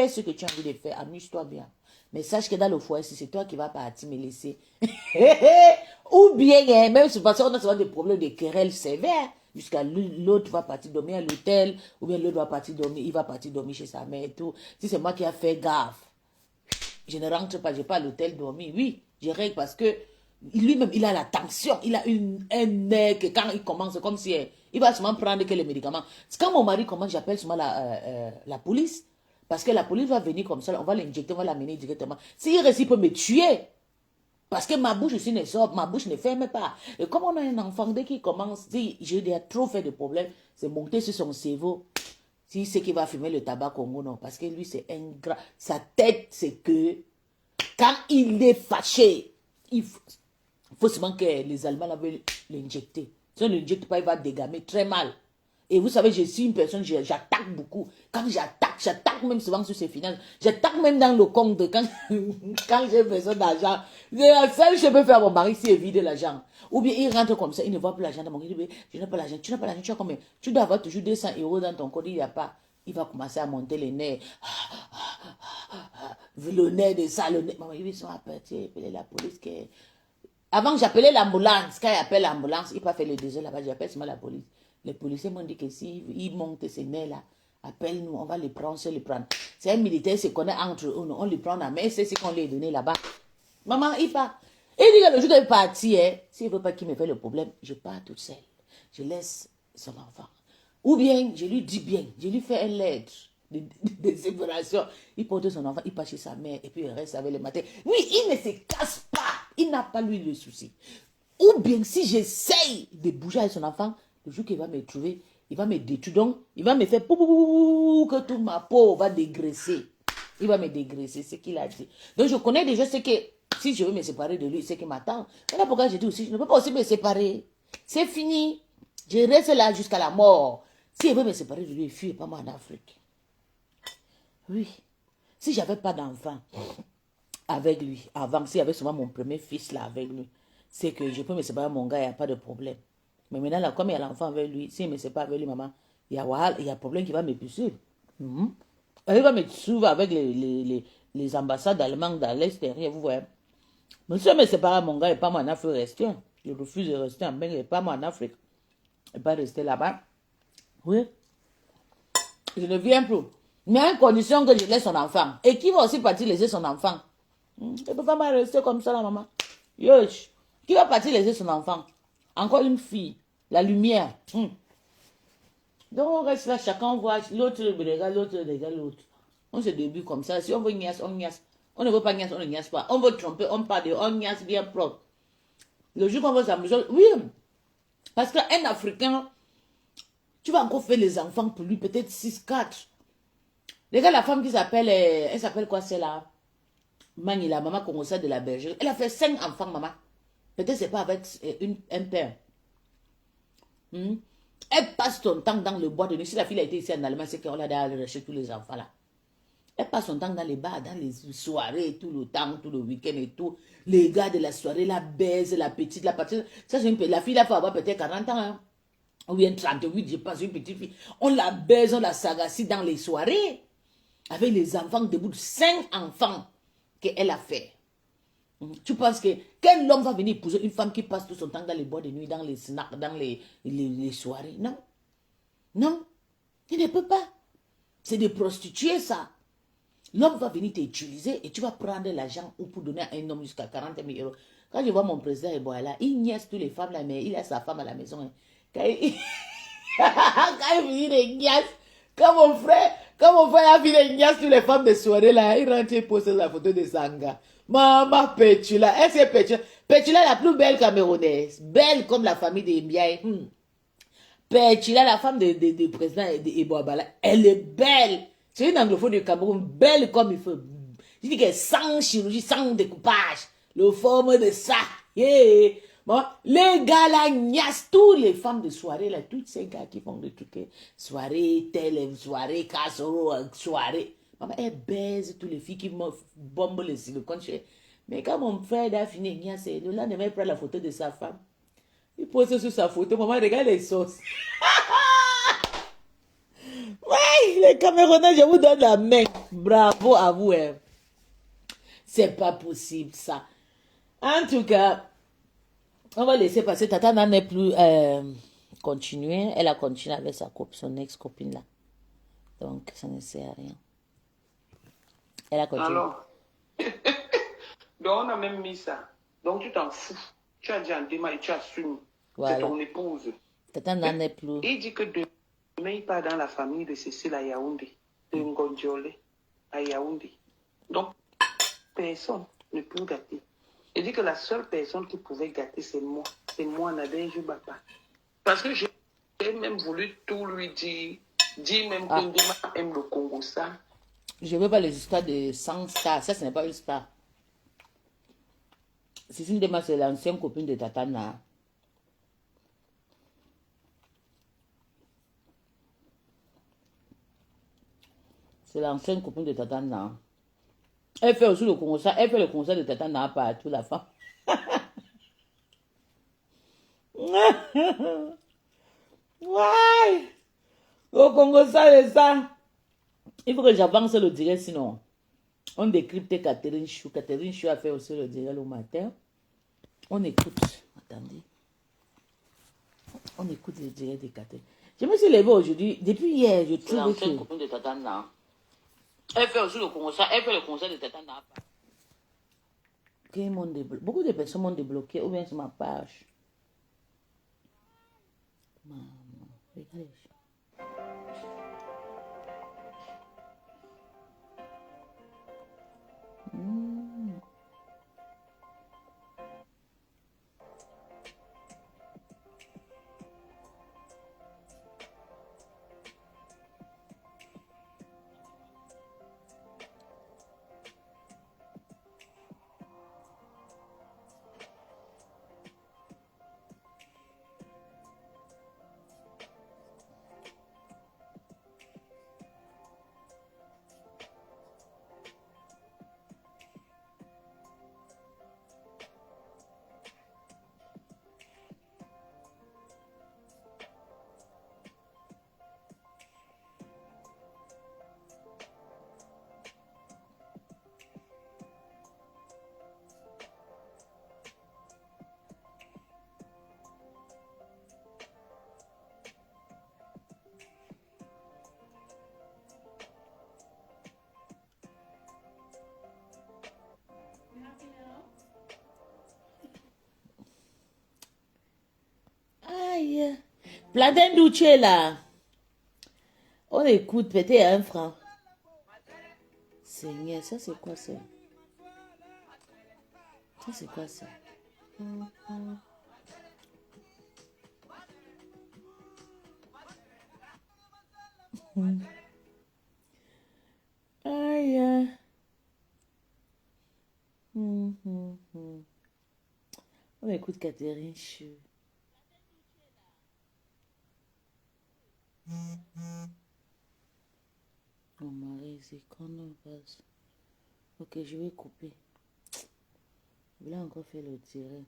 ce que tu as envie de faire. Amuse-toi bien. Mais sache que dans le foyer, si c'est toi qui vas partir me laisser. Ou bien, même si parce qu'on a souvent des problèmes de querelles sévères. Jusqu'à l'autre va partir dormir à l'hôtel, ou bien l'autre va partir dormir, il va partir dormir chez sa mère et tout. Si c'est moi qui ai fait gaffe, je ne rentre pas, je n'ai pas à l'hôtel dormir. Oui, je règle parce que lui-même, il a la tension, il a un nez que quand il commence, comme si il va seulement prendre que les médicaments. C'est quand mon mari commence, j'appelle seulement la police, parce que la police va venir comme ça, on va l'injecter, on va l'amener directement. S'il reste, il peut me tuer. Parce que ma bouche aussi ne sort, ma bouche ne ferme pas. Et comme on a un enfant, dès qu'il commence, si j'ai trop fait de problèmes, c'est monter sur son cerveau. Si c'est qu'il va fumer le tabac Congo, non. Parce que lui, c'est ingrat. Sa tête, c'est que quand il est fâché, il faut seulement que les Allemands veulent l'injecter. Si on ne l'injecte pas, il va dégamer très mal. Et vous savez, je suis une personne, j'attaque beaucoup. Quand j'attaque même souvent sur ses finances. J'attaque même dans le compte quand j'ai besoin d'argent. La seule chose que je peux faire à mon mari, c'est vider l'argent. Ou bien il rentre comme ça, il ne voit plus l'argent dans mon compte. Il dit, je n'ai pas l'argent, tu n'as pas l'argent, tu as combien? Tu dois avoir toujours 200 € dans ton compte, il n'y a pas. Il va commencer à monter les nerfs. Le nez de ça, le nez. Maman, ils sont appelés, appeler la police. Avant que j'appelais l'ambulance, quand il appelle l'ambulance, il n'a pas fait le désert là-bas, j'appelle seulement la police. Les policiers m'ont dit que s'ils montent ces nez-là, appelle-nous, on va les prendre, les prendre. C'est un militaire, c'est qu'on est entre eux, on les prend à main, c'est ce qu'on lui a donné là-bas. Maman, il part. Il dit que le jour qu'il est parti, s'il ne veut pas qu'il me fait le problème, je pars toute seule. Je laisse son enfant. Ou bien, je lui dis bien, je lui fais une lettre de séparation. Il porte son enfant, il part chez sa mère, et puis il reste avec le matin. Oui, il ne se casse pas. Il n'a pas lui le souci. Ou bien, si j'essaye de bouger avec son enfant, le jour qu'il va me trouver, il va me détruire. Donc, il va me faire pou, que toute ma peau va dégraisser. Il va me dégraisser, c'est ce qu'il a dit. Donc, je connais déjà ce que, si je veux me séparer de lui, c'est qui m'attend. Voilà pourquoi j'ai dit aussi, je ne peux pas aussi me séparer. C'est fini. Je reste là jusqu'à la mort. Si il veut me séparer de lui, il fuit pas moi en Afrique. Oui. Si je n'avais pas d'enfant avec lui, avant, s'il y avait seulement mon premier fils là avec lui, c'est que je peux me séparer de mon gars, il n'y a pas de problème. Mais maintenant, là, comme il y a l'enfant avec lui, s'il ne me sépare avec lui, maman, il y a problème qui va me pousser. Elle va me suivre avec les ambassades allemandes à l'extérieur, vous voyez. Monsieur, mais c'est pas mon gars, et pas moi en Afrique rester. Je refuse de rester en Belgique, et pas moi en Afrique. Et pas rester là-bas. Oui. Je ne viens plus. Mais à condition que je laisse son enfant. Et qui va aussi partir laisser son enfant? Je ne peux pas rester comme ça, la maman. Yosh. Qui va partir laisser son enfant? Encore une fille. La lumière. Donc on reste là, chacun voit l'autre regarde, l'autre regarde l'autre. On se débute comme ça. Si on veut niasse, on niasse. On ne veut pas niasse, on ne niasse pas. On veut tromper, on parle, on niasse bien propre. Le jour qu'on veut s'amuser, oui. Parce qu'un Africain, tu vas encore faire les enfants pour lui, peut-être 6, 4. Regarde la femme qui s'appelle, elle s'appelle quoi celle-là? Mani, la maman congolaise de la bergerie. Elle a fait 5 enfants, maman. Peut-être c'est pas avec un père. Elle passe son temps dans le bois de nuit. Si la fille a été ici en Allemagne, c'est qu'on l'a d'aller chercher tous les enfants là. Elle passe son temps dans les bars, dans les soirées, tout le temps, tout le week-end et tout. Les gars de la soirée, la baise, la petite, la petite. Ça, c'est la fille, là, faut avoir peut-être 40 ans. Hein. Ou bien 38, je pense, une petite fille. On la baise, on la sagacie dans les soirées. Avec les enfants debout, 5 enfants qu'elle a fait. Tu penses que quel homme va venir épouser une femme qui passe tout son temps dans les bois de nuit, dans les snacks, dans les soirées? Non. Non. Il ne peut pas. C'est des prostituées, ça. L'homme va venir t'utiliser et tu vas prendre l'argent ou pour donner à un homme jusqu'à 40 000 euros. Quand je vois mon président Ebola, il niaise toutes les femmes là, mais il a sa femme à la maison. Hein. Quand il finit de niaise, quand mon frère a fini de niaise toutes les femmes de soirée là, il rentre et pose la photo de Sanga. Maman Petula, elle c'est Petula. Petula la plus belle camerounaise, belle comme la famille de Mbiaye. Petula, la femme de président Ebola, elle est belle. C'est une anglophone du Cameroun, belle comme il faut. Je dis qu'elle sans chirurgie, sans découpage. Le forme de ça. Yeah. Bon, les gars là, niassent tous les femmes de soirée là, tous ces gars qui font des trucs. Soirée, telle, soirée, casserole, soirée. Maman, elle baise toutes les filles qui bombent le silicone. Mais quand mon frère a fini, niassé, le lendemain, il prend la photo de sa femme. Il pose sur sa photo. Maman, regarde les sauces. Ouais, les Camerounais, je vous donne la main. Bravo à vous. Hein. C'est pas possible, ça. En tout cas, on va laisser passer. Tata n'en est plus continué. Elle a continué avec son ex-copine là. Donc, ça ne sert à rien. Elle a continué. Alors, donc on a même mis ça. Donc tu t'en fous. Tu as dit en démarche et tu assumes. Voilà. C'est ton épouse. Tata n'en est plus. Et il dit que demain, il part dans la famille de Cécile à Yaoundé, de Ngondiolé à Yaoundé. Donc, personne ne peut gâter. Il dit que la seule personne qui pouvait gâter, c'est moi. C'est moi, Nadège Bapa. Parce que j'ai même voulu tout lui dire. Dire même que Ndima aime le Congo, ça. Je ne veux pas les histoires de 100 stars. Ça, ce n'est pas une star. Cécile Ndema, c'est l'ancienne copine de Tatana. C'est l'ancienne copine de Tatana. Elle fait aussi le concert. Elle fait le concert de Tatana partout, la femme. Ouais. Au Congo, ça et ça. Il faut que j'avance le direct, sinon on décrypte Catherine Chou. Catherine Chou a fait aussi le direct le matin. On écoute. Attendez. On écoute le direct de Catherine. Je me suis levée aujourd'hui. Depuis hier, je trouve que... copine de Tatana. Elle fait aussi le concert. Elle fait le concert de Tatana. Beaucoup de personnes m'ont débloqué ou bien sur ma page. Maman, regardez. Plantain Douce là. On écoute peut-être 1 franc. Seigneur, ça c'est quoi ça? Ça c'est quoi ça? Aïe. On écoute Catherine Chou. Mon mari, c'est quand on passe. Ok, je vais couper. Je voulais encore faire le tiré.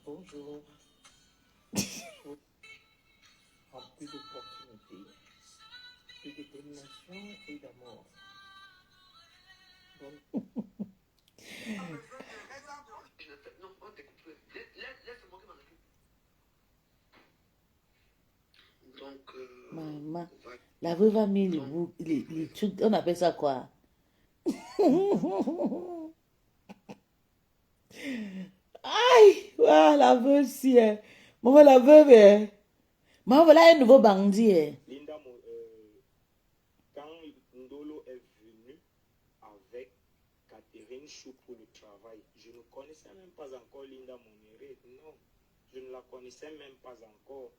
Bonjour. Rempli d'opportunités, de détermination et d'amour. Donc, Maman, la veuve a mis les trucs, on appelle ça quoi? Aïe, ouais, la veuve si, maman, la veuve, maman, voilà un nouveau bandit, Linda, quand Ndolo est venu avec Catherine Chou pour le travail, je ne connaissais même pas encore Linda Monéré. Non, je ne la connaissais même pas encore.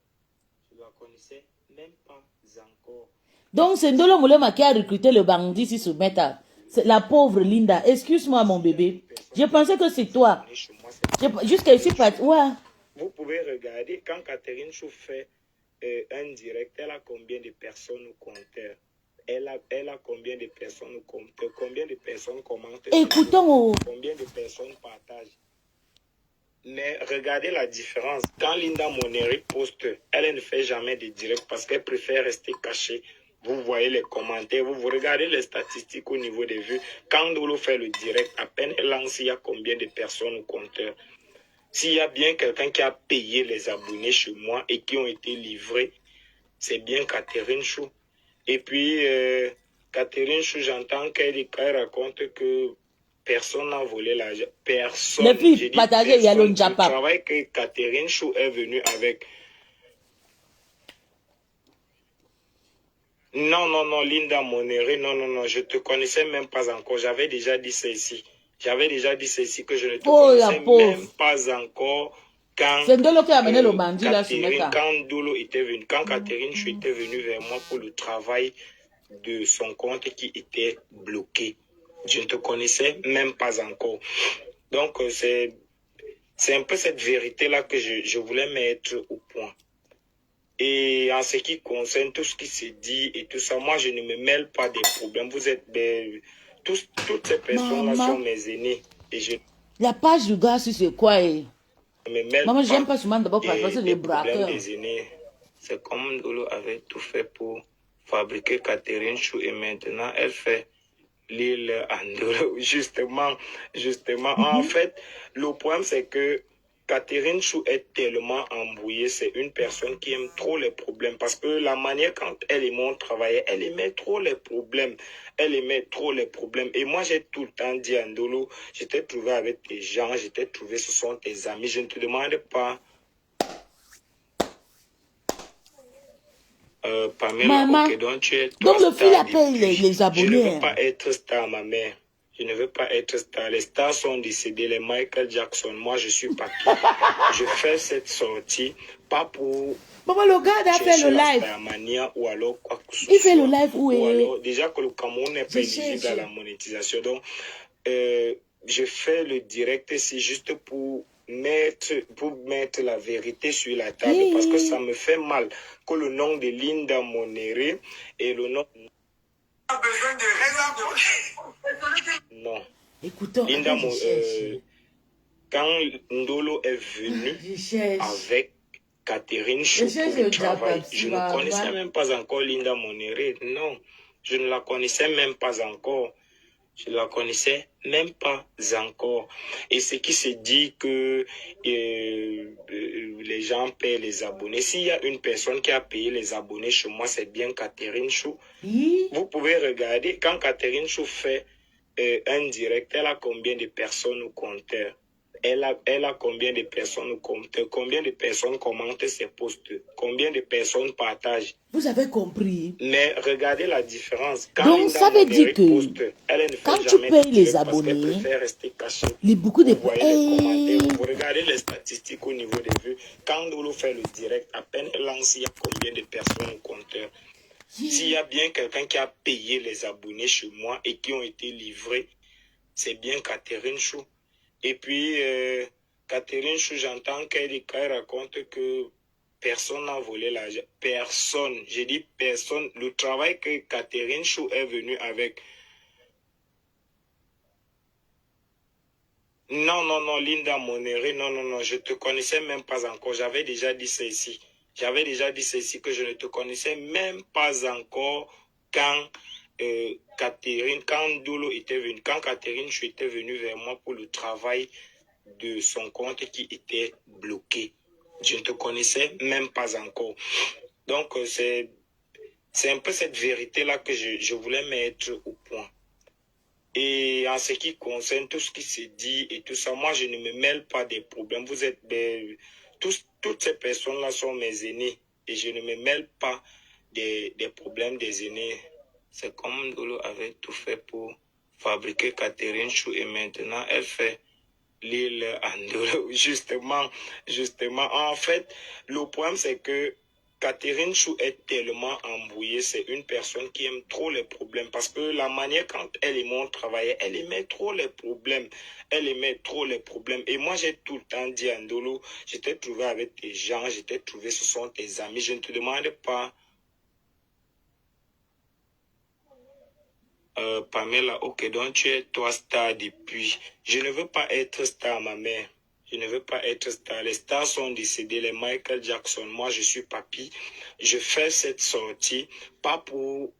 Je ne la connaissais même pas encore. Donc, c'est Ndolo Moulema qui a recruté le bandit si Soumeta. C'est la pauvre Linda. Excuse-moi, mon bébé. Je pensais que c'est toi. Jusqu'à ici, ouais. Vous pouvez regarder, quand Catherine Chou fait un direct, elle a combien de personnes au compteur? Elle a combien de personnes au compteur? Combien de personnes commentent? Écoutons. Combien de personnes partagent? Mais regardez la différence. Quand Linda Monéré poste, elle ne fait jamais de direct parce qu'elle préfère rester cachée. Vous voyez les commentaires, vous regardez les statistiques au niveau des vues. Quand Ndolo fait le direct, à peine elle lance, il y a combien de personnes au compteur? S'il y a bien quelqu'un qui a payé les abonnés chez moi et qui ont été livrés, c'est bien Catherine Chou. Et puis, Catherine Chou, j'entends qu'elle raconte que personne n'a volé l'argent. Personne. Les filles partagées, il y a le Japon. Le travail que Catherine Chou est venue avec. Non, Linda Monéré, non, je te connaissais même pas encore. J'avais déjà dit ça ici. J'avais déjà dit ça ici que je ne te connaissais même pas encore quand... C'est Ndolo qui a amené le bandit là, quand Ndolo était venu, quand Catherine Chou était venue vers moi pour le travail de son compte qui était bloqué. Je ne te connaissais même pas encore. Donc, c'est un peu cette vérité-là que je voulais mettre au point. Et en ce qui concerne tout ce qui se dit et tout ça, moi, je ne me mêle pas des problèmes. Vous êtes toutes ces personnes-là sont mes aînés. Et la page du gars, c'est quoi? Maman, j'aime pas souvent d'abord parce que c'est des braqueurs. Des aînés. C'est comme Ndolo avait tout fait pour fabriquer Catherine Chou et maintenant, elle fait l'île Ndolo. Justement. En fait, le problème, c'est que Catherine Chou est tellement embrouillée, c'est une personne qui aime trop les problèmes parce que la manière quand elle et moi travaillaient, elle aimait trop les problèmes. Et moi, j'ai tout le temps dit à Ndolo, je t'ai trouvé avec tes gens, je t'ai trouvé, ce sont tes amis, je ne te demande pas. Pamela, maman, okay, donc le fil appelle les abonnés. Je ne veux pas être star, ma mère. Je ne veux pas être star. Les stars sont décédés, les Michael Jackson. Moi, je suis pas qui. Je fais cette sortie, pas pour... Maman, le gars a fait le live. Ou alors quoi que ce Il fait le live où alors, déjà que le Cameroun n'est pas éligible à la monétisation. Donc, je fais le direct, c'est juste pour mettre la vérité sur la table. Parce que ça me fait mal que le nom de Linda Monéré et le nom... besoin de raison. Non. Écoutons, Linda, quand Ndolo est venu avec Catherine Chou pour le travail, je ne connaissais même pas encore Linda Monéré. Non, je ne la connaissais même pas encore. Je ne la connaissais même pas encore. Et ce qui se dit que les gens paient les abonnés. S'il y a une personne qui a payé les abonnés chez moi, c'est bien Catherine Chou. Vous pouvez regarder, quand Catherine Chou fait un direct, elle a combien de personnes au compteur? Elle a combien de personnes au compteur? Combien de personnes commentent ses posts? Combien de personnes partagent? Vous avez compris. Mais regardez la différence. Quand Donc, Linda ça veut dire Moneri que poste, elle ne fait quand tu jamais payes de les direct parce qu'elle abonnés, préfère rester cachée. beaucoup de... Vous voyez les commentaires, vous regardez les statistiques au niveau des vues. Quand Dolo fait le direct, à peine elle lance, il y a combien de personnes au compteur? S'il y a bien quelqu'un qui a payé les abonnés chez moi et qui ont été livrés, c'est bien Catherine Chou. Et puis, Catherine Chou, j'entends qu'elle raconte que personne n'a volé l'argent. Personne. J'ai dit personne. Le travail que Catherine Chou est venue avec. Non, Linda Moneri, non, je te connaissais même pas encore. J'avais déjà dit ça ici. Que je ne te connaissais même pas encore quand quand Dolo était venu, quand Catherine Chou était venue vers moi pour le travail de son compte qui était bloqué. Je ne te connaissais même pas encore. Donc, c'est un peu cette vérité-là que je voulais mettre au point. Et en ce qui concerne tout ce qui se dit et tout ça, moi, je ne me mêle pas des problèmes. Vous êtes toutes ces personnes-là sont mes aînés et je ne me mêle pas des problèmes des aînés. C'est comme Dolo avait tout fait pour fabriquer Catherine Chou et maintenant, elle fait l'île Andolo. Justement, en fait, le problème, c'est que Catherine Chou est tellement embrouillée, c'est une personne qui aime trop les problèmes parce que la manière quand elle et moi travaillait, elle aimait trop les problèmes. Et moi, j'ai tout le temps dit à Ndolo, je t'ai trouvé avec tes gens, je t'ai trouvé, ce sont tes amis, je ne te demande pas. Pamela, ok, donc tu es toi star depuis. Je ne veux pas être star, ma mère. Je ne veux pas être star. Les stars sont décédés, les Michael Jackson. Moi, je suis papy. Je fais cette sortie, pas pour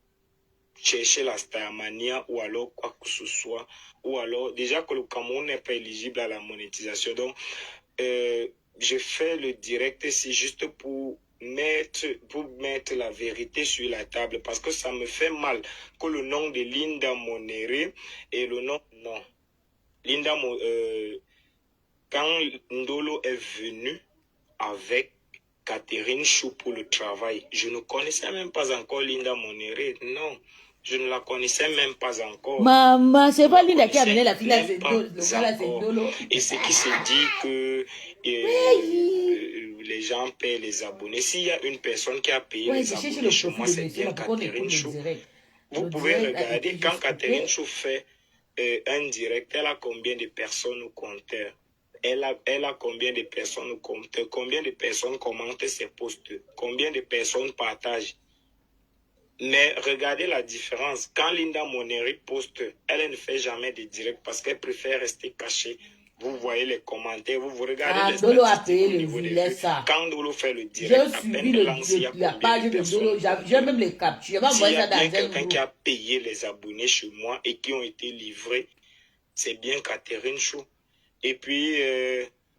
chercher la starmania ou alors quoi que ce soit. Ou alors, déjà que le Cameroun n'est pas éligible à la monétisation. Donc, je fais le direct ici juste pour mettre la vérité sur la table parce que ça me fait mal que le nom de Linda Moneri et le nom non Linda quand Ndolo est venu avec Catherine Chou pour le travail, je ne connaissais même pas encore Linda Moneri. Non, je ne la connaissais même pas encore. Maman, c'est pas Linda qui a amené la fille à Zendolo. Et ce qui se dit que les gens paient les abonnés. S'il y a une personne qui a payé les abonnés chez moi, c'est bien Catherine Chou. Vous pouvez regarder quand Catherine Chou fait un direct, elle a combien de personnes au compteur? Elle a combien de personnes au compteur? Combien de personnes commentent ses posts? Combien de personnes partagent? Mais regardez la différence. Quand Linda Moneri poste, elle ne fait jamais de direct parce qu'elle préfère rester cachée. Vous voyez les commentaires, vous regardez les statistiques au niveau des vues. Quand Dolo fait le direct, à peine la page de Dolo, j'ai même les captures. S'il y a bien quelqu'un qui a payé les abonnés chez moi et qui ont été livrés, c'est bien Catherine Chou. Et puis,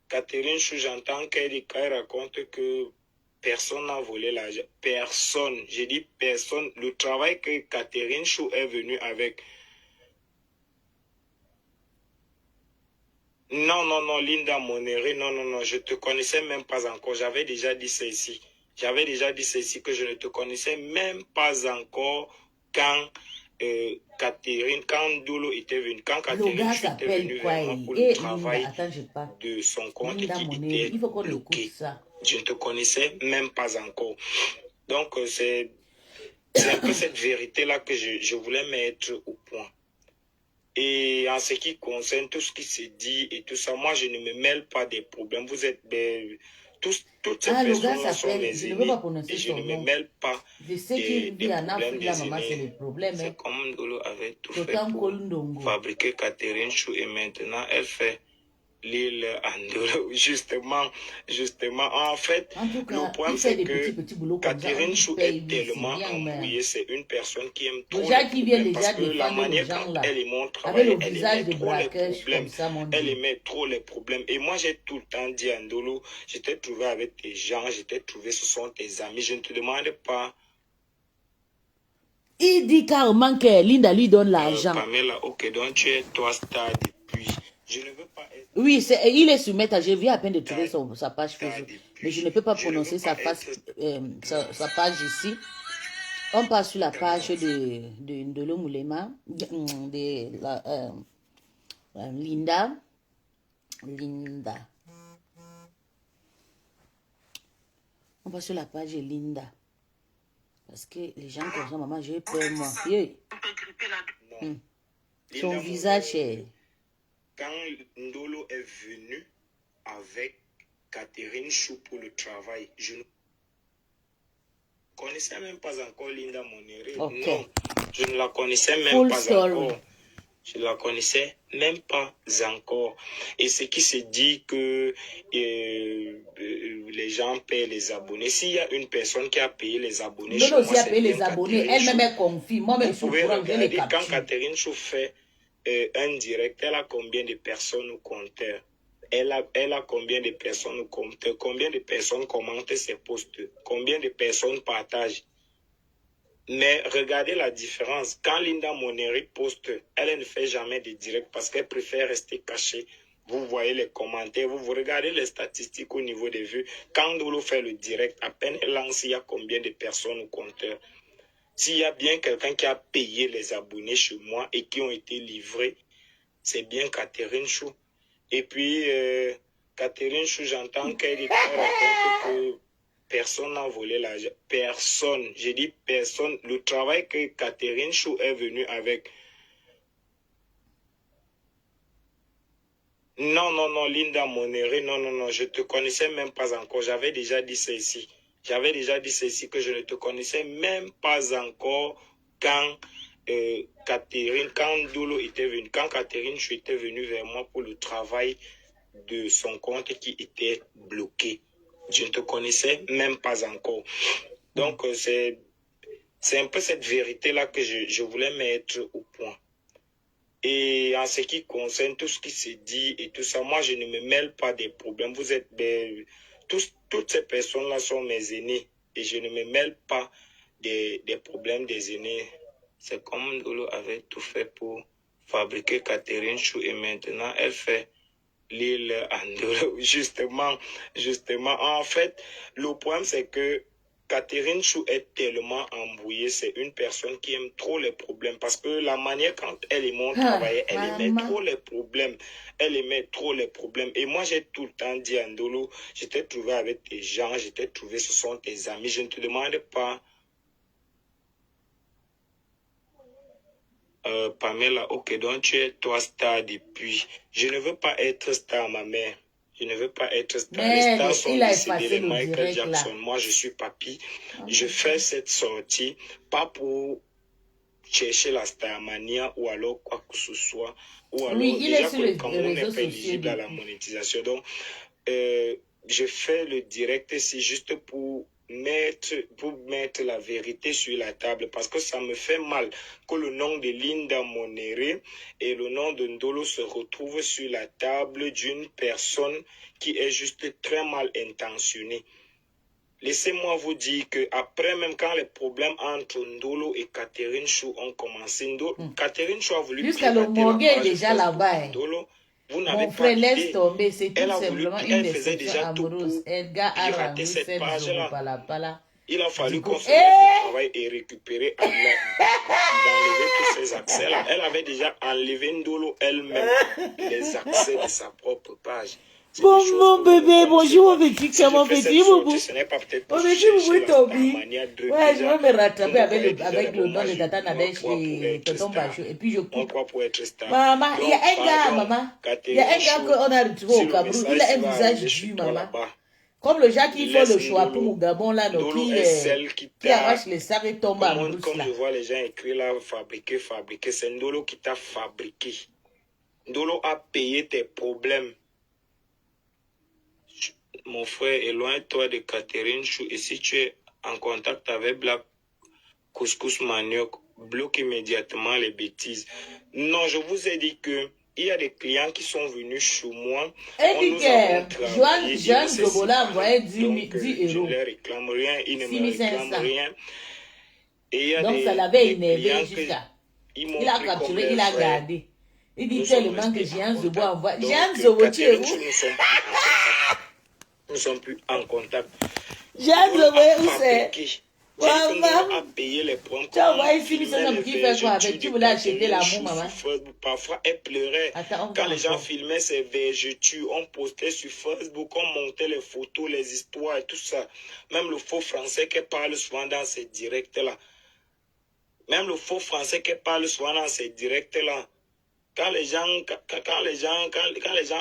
Catherine Chou, j'entends qu'elle raconte que personne n'a volé l'argent. Personne. J'ai dit personne. Le travail que Catherine Chou est venue avec. Non, Linda Moneri, non, je te connaissais même pas encore. J'avais déjà dit ça ici. Que je ne te connaissais même pas encore quand quand Dolo était venu. Quand Catherine Chou était venue vraiment pour le travail de son compte qui était bloqué. Je ne te connaissais même pas encore. Donc, c'est un peu cette vérité-là que je voulais mettre au point. Et en ce qui concerne tout ce qui se dit et tout ça, moi, je ne me mêle pas des problèmes. Vous êtes toutes ces personnes-là sont mes aînés et je ne me mêle pas des problèmes des aînés. C'est comme Dolo avait tout fait pour fabriquer Catherine Chou et maintenant, elle fait l'île Andolo. Justement, en fait, En tout cas, le problème il fait c'est des que petits boulots comme ça. Catherine On Chou paye, est oui, tellement c'est bien, mais embrouillée, c'est une personne qui aime les trop gens les qui viennent problèmes parce déjà que la défendre les manière gens quand là, elle et moi avec le travaillait, elle visage aimait de trop les braquage problèmes. comme ça, mon Elle Dieu. aimait trop les problèmes. Et moi, j'ai tout le temps dit à Ndolo, je t'ai trouvé avec tes gens, je t'ai trouvé, ce sont tes amis. Je ne te demande pas, Il dit carrément que Linda lui donne l'argent. Pamela, ok, donc tu es toi star depuis. Je ne veux pas être Oui, il est sur Meta. Je viens à peine de trouver sa page star Facebook. depuis. Mais je ne peux pas Je ne veux prononcer pas sa être page ici. On passe sur la page de Ndolo Moulema, Linda. On passe sur la page de Linda. Parce que les gens comme ça, maman, j'ai peur, moi. Yeah. non. Son Linda visage Monéry, est... quand Ndolo est venu avec Catherine Chou pour le travail, je ne connaissais même pas encore Linda Monéry. Ok. Non, je ne la connaissais même Full pas story. encore. Je ne la connaissais même pas encore. Et ce qui se dit que les gens payent les abonnés. S'il y a une personne qui a payé les abonnés chez Ndolo moi, aussi a c'est payé bien les abonnés. Catherine Elle-même Chou. est confie. Moi-même, je Vous suis au pouvez courant, je les regarder quand capture. Catherine Chou fait un direct, elle a combien de personnes au compteur? Elle a combien de personnes au compteur? Combien de personnes commentent ses posts? Combien de personnes partagent? Mais regardez la différence. Quand Linda Monéry poste, elle ne fait jamais de direct parce qu'elle préfère rester cachée. Vous voyez les commentaires, vous regardez les statistiques au niveau des vues. Quand Ndolo fait le direct, à peine elle lance, il y a combien de personnes au compteur? S'il y a bien quelqu'un qui a payé les abonnés chez moi et qui ont été livrés, c'est bien Catherine Chou. Et puis, Catherine Chou, j'entends qu'elle raconte que personne n'a volé l'argent. Personne. J'ai dit personne. Le travail que Catherine Chou est venue avec. Non, Linda Monéry, non, je te connaissais même pas encore. J'avais déjà dit ceci. Que je ne te connaissais même pas encore quand quand Ndolo était venu, quand Catherine Chou était venue vers moi pour le travail de son compte qui était bloqué. Je ne te connaissais même pas encore. Donc, c'est un peu cette vérité-là que je voulais mettre au point. Et en ce qui concerne tout ce qui se dit et tout ça, moi, je ne me mêle pas des problèmes. Vous êtes toutes ces personnes-là sont mes aînés et je ne me mêle pas des problèmes des aînés. C'est comme Ndolo avait tout fait pour fabriquer Catherine Chou et maintenant, elle fait l'île Andolo. Justement, en fait, le problème, c'est que Catherine Chou est tellement embrouillée, c'est une personne qui aime trop les problèmes parce que la manière quand elle et moi travaillaient, elle aimait trop les problèmes. Et moi, j'ai tout le temps dit à Ndolo, je t'ai trouvé avec tes gens, je t'ai trouvé, ce sont tes amis. Je ne te demande pas, Pamela, ok, donc tu es toi star depuis. Je ne veux pas être star, ma mère. Je ne veux pas être star. Les Mais stars sont il a décédés, effacé les le Michael direct Jackson. là. Moi, je suis papy. Je fais cette sortie, pas pour chercher la starmania ou alors quoi que ce soit. Ou alors, Oui, il déjà est sur que le les Cameroun n'est réseaux pas sociaux éligible à la depuis. monétisation. Donc, je fais le direct, c'est juste pour mettre la vérité sur la table parce que ça me fait mal que le nom de Linda Monéry et le nom de Ndolo se retrouvent sur la table d'une personne qui est juste très mal intentionnée. Laissez-moi vous dire que après, même quand les problèmes entre Ndolo et Catherine Chou ont commencé, Catherine Chou a voulu Jusqu'à le pirater la morgue est page déjà Facebook là-bas. Ndolo. Vous n'avez Mon pas frère, laisse idée. tomber. C'est tout Elle a voulu, simplement une elle faisait déception déjà tout amoureuse. pour Edgar a pirater rendu cette 7 euros page-là. par la pala. Il a fallu Digo, qu'on se mette au travail et récupérer, d'enlever tous ces accès-là. Elle avait déjà enlevé Ndolo elle-même les accès de sa propre page. Bon bébé, bonjour mon petit, Si comment je fais fais-tu, cette boubou? sortie, ce n'est pas peut-être Mon pour petit chercher boubou la Toby. Starmania 2 Ouais, je déjà. vais me rattraper Vous voyez déjà avec le nom de moi, Tata Nadège moi, pour et être Tonton star. Bachou. Et puis je Moi, coupe. quoi pour être star. Maman, il y a Donc, un gars, pardon, maman. Il y a Catherine un gars Chou, qu'on a retrouvé si au le Cameroun. Il message a un va visage arriver chez du, toi maman. là-bas, Comme le gens qui font le laisse choix pour Ndolo. mon Gabon là, donc Ndolo est celle qui qui arrache t'a, les sacs et tombe en brousse comme là. je vois les gens écrire là, fabriquer, c'est Ndolo qui t'a fabriqué. Ndolo a payé tes problèmes. mon frère, éloigne-toi de Catherine Chou. Et si tu es en contact avec Black Couscous Manioc, bloque immédiatement les bêtises. Non, je vous ai dit que il y a des clients qui sont venus chez moi. Et dit que Jeanne Zobola envoyé 10 euros. Je euros. ne leur réclame rien, ils ne 6 me réclament 500. rien. Et il y a Donc ça l'avait énervé jusqu'à. Il a capturé, il a gardé. Il dit tellement que Jeanne Zobo envoie. Jeanne Zobo, tu es où? Nous ne sommes plus en contact. Jeanne Zobo, où c'est? Maman, payer les points. Tu as envoyé 6 500 qui fait quoi avec? Tu voulais acheter l'amour, maman? Parfois, elle pleurait. Attends, quand les gens filmaient ces vergetures, on postait sur Facebook, on montait les photos, les histoires et tout ça. Même le faux français qu'elle parle souvent dans ces directs-là. Même le faux français qu'elle parle souvent dans ces directs-là. Quand les gens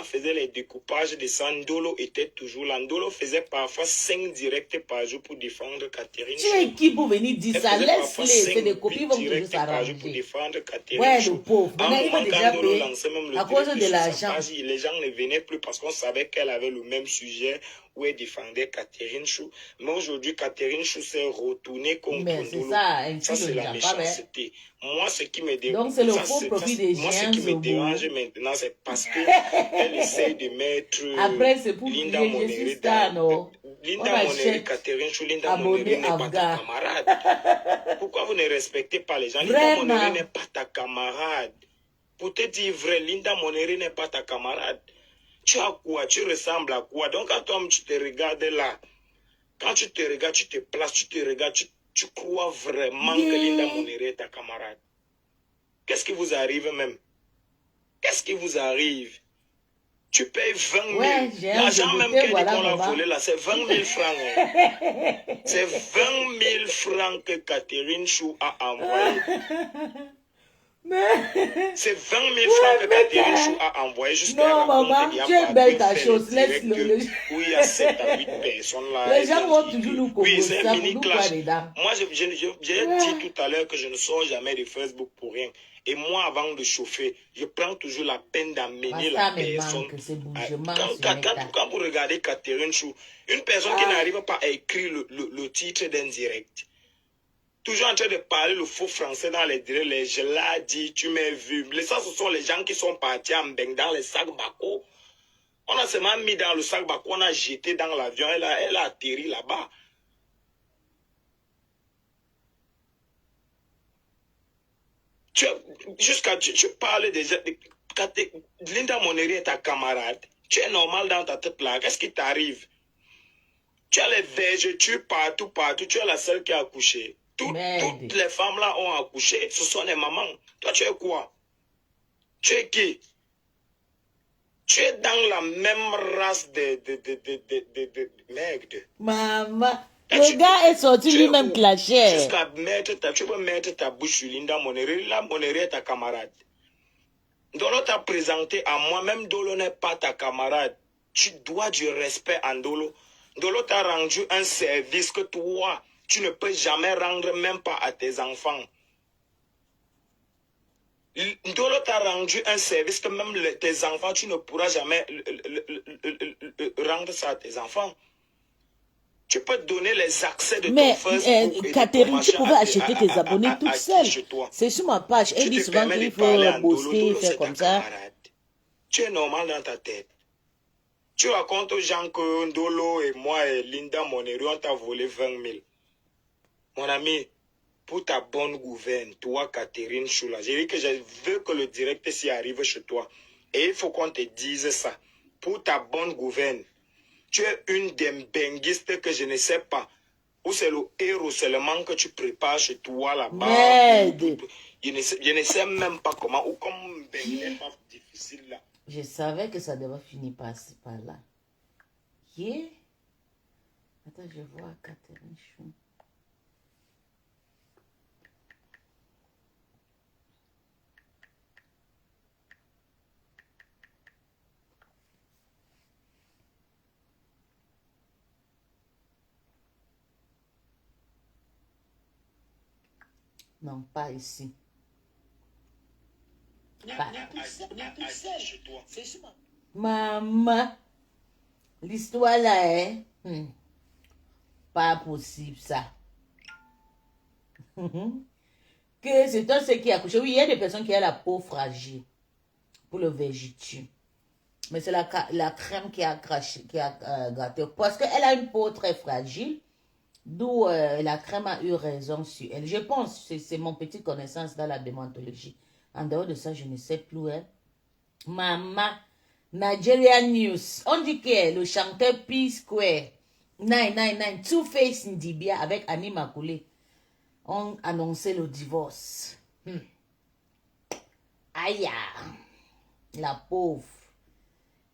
faisaient les découpages de ça, Ndolo était toujours là. Ndolo faisait parfois 5 directs par jour pour défendre Catherine. Tu es qui pour venir dire ça? Laisse-les, c'est des copies vont toujours s'arranger. Ouais, le pauvre. Maintenant, il va déjà payer à cause de l'argent. Les gens ne venaient plus parce qu'on savait qu'elle avait le même sujet où elle défendait Catherine Chou. Mais aujourd'hui, Catherine Chou s'est retournée contre Ndolo. Ça, c'est la méchanceté. Moi, ce qui me dérange, donc c'est le faux profit des gens. Moi, ce qui me dérange maintenant, c'est parce qu'elle essaye de mettre après, c'est pour Linda prier Monéré Jésus dans Linda Monéré, Catherine Chou, Linda Monéré n'est pas ta camarade. Pourquoi vous ne respectez pas les gens? Linda Monéré n'est pas ta camarade. Pour te dire vrai, Linda Monéré n'est pas ta camarade. Tu as quoi? Tu ressembles à quoi? Donc, quand toi, tu te regardes là, quand tu te regardes, tu te places, tu te regardes, tu crois vraiment que Linda Monéré est ta camarade? Qu'est-ce qui vous arrive même? Qu'est-ce qui vous arrive? Tu payes 20 000. Ouais, l'argent même qu'elle dit qu'on l'a volé là, c'est 20 000 francs. Hein. C'est 20 000 francs que Catherine Chou a envoyé. C'est 20 000 francs que Catherine Chou a envoyé jusqu'à non, maman, tu es belle ta chose, laisse-le. Où il y a 7 à 8 personnes là. Les gens vont toujours nous comprendre ça pour nous voir dedans. Moi, j'ai dit tout à l'heure que je ne sors jamais de Facebook pour rien. Et moi, avant de chauffer, je prends toujours la peine d'amener la personne. Quand vous regardez Catherine Chou, une personne qui n'arrive pas à écrire le titre d'un direct. Toujours en train de parler le faux français dans les directs, les je l'ai dit, tu m'as vu. Ça, ce sont les gens qui sont partis en beng dans les sacs Bako. On a seulement mis dans le sac Bako, on a jeté dans l'avion, elle a atterri là-bas. Jusqu'à tu parles déjà. Linda Monéré est ta camarade. Tu es normal dans ta tête là. Qu'est-ce qui t'arrive? Tu as les vergetures partout. Tu es la seule qui a accouché. Toutes les femmes là ont accouché. Ce sont les mamans. Toi, tu es quoi? Tu es qui? Tu es dans la même race de merde. Maman. Le gars est sorti lui-même clashé. Jusqu'à tu peux mettre ta bouche sur Linda Monéré. Linda Monéré est ta camarade. Dolo t'a présenté à moi, même Dolo n'est pas ta camarade. Tu dois du respect à Dolo. Dolo t'a rendu un service que toi, tu ne peux jamais rendre même pas à tes enfants. Dolo t'a rendu un service que même tes enfants, tu ne pourras jamais rendre ça à tes enfants. Tu peux donner les accès de ton Facebook. Mais Catherine, tu pouvais acheter tes abonnés toute seule. C'est sur ma page. Elle dit souvent qu'il faut booster, faire comme ça. Tu es normal dans ta tête. Tu racontes aux gens que Ndolo et moi et Linda Monéré, on t'a volé 20 000. Mon ami, pour ta bonne gouverne, toi, Catherine Choula, j'ai dit que je veux que le direct s'y arrive chez toi. Et il faut qu'on te dise ça. Pour ta bonne gouverne, tu es une des benguistes que je ne sais pas. Ou c'est le héros seulement que tu prépares chez toi là-bas. Je ne sais même pas comment. Ou comme bengue n'est pas difficile là. Je savais que ça devait finir par là. Yeah. Attends, je vois Catherine Chou. Non, pas ici. Pas. C'est chez toi. Maman. L'histoire là, hein? Pas possible ça. Que c'est un ce qui a accouché. Oui, il y a des personnes qui ont la peau fragile pour le végétu. Mais c'est la crème qui a craché, qui a gâté. Parce qu'elle a une peau très fragile. D'où la crème a eu raison sur elle. Je pense, c'est mon petit connaissance dans la déontologie. En dehors de ça, je ne sais plus. Hein. Maman, Nigeria News. On dit que le chanteur P-Square 999, Two-Face Ndibia avec Annie Makoulé ont annoncé le divorce. Aïe, la pauvre.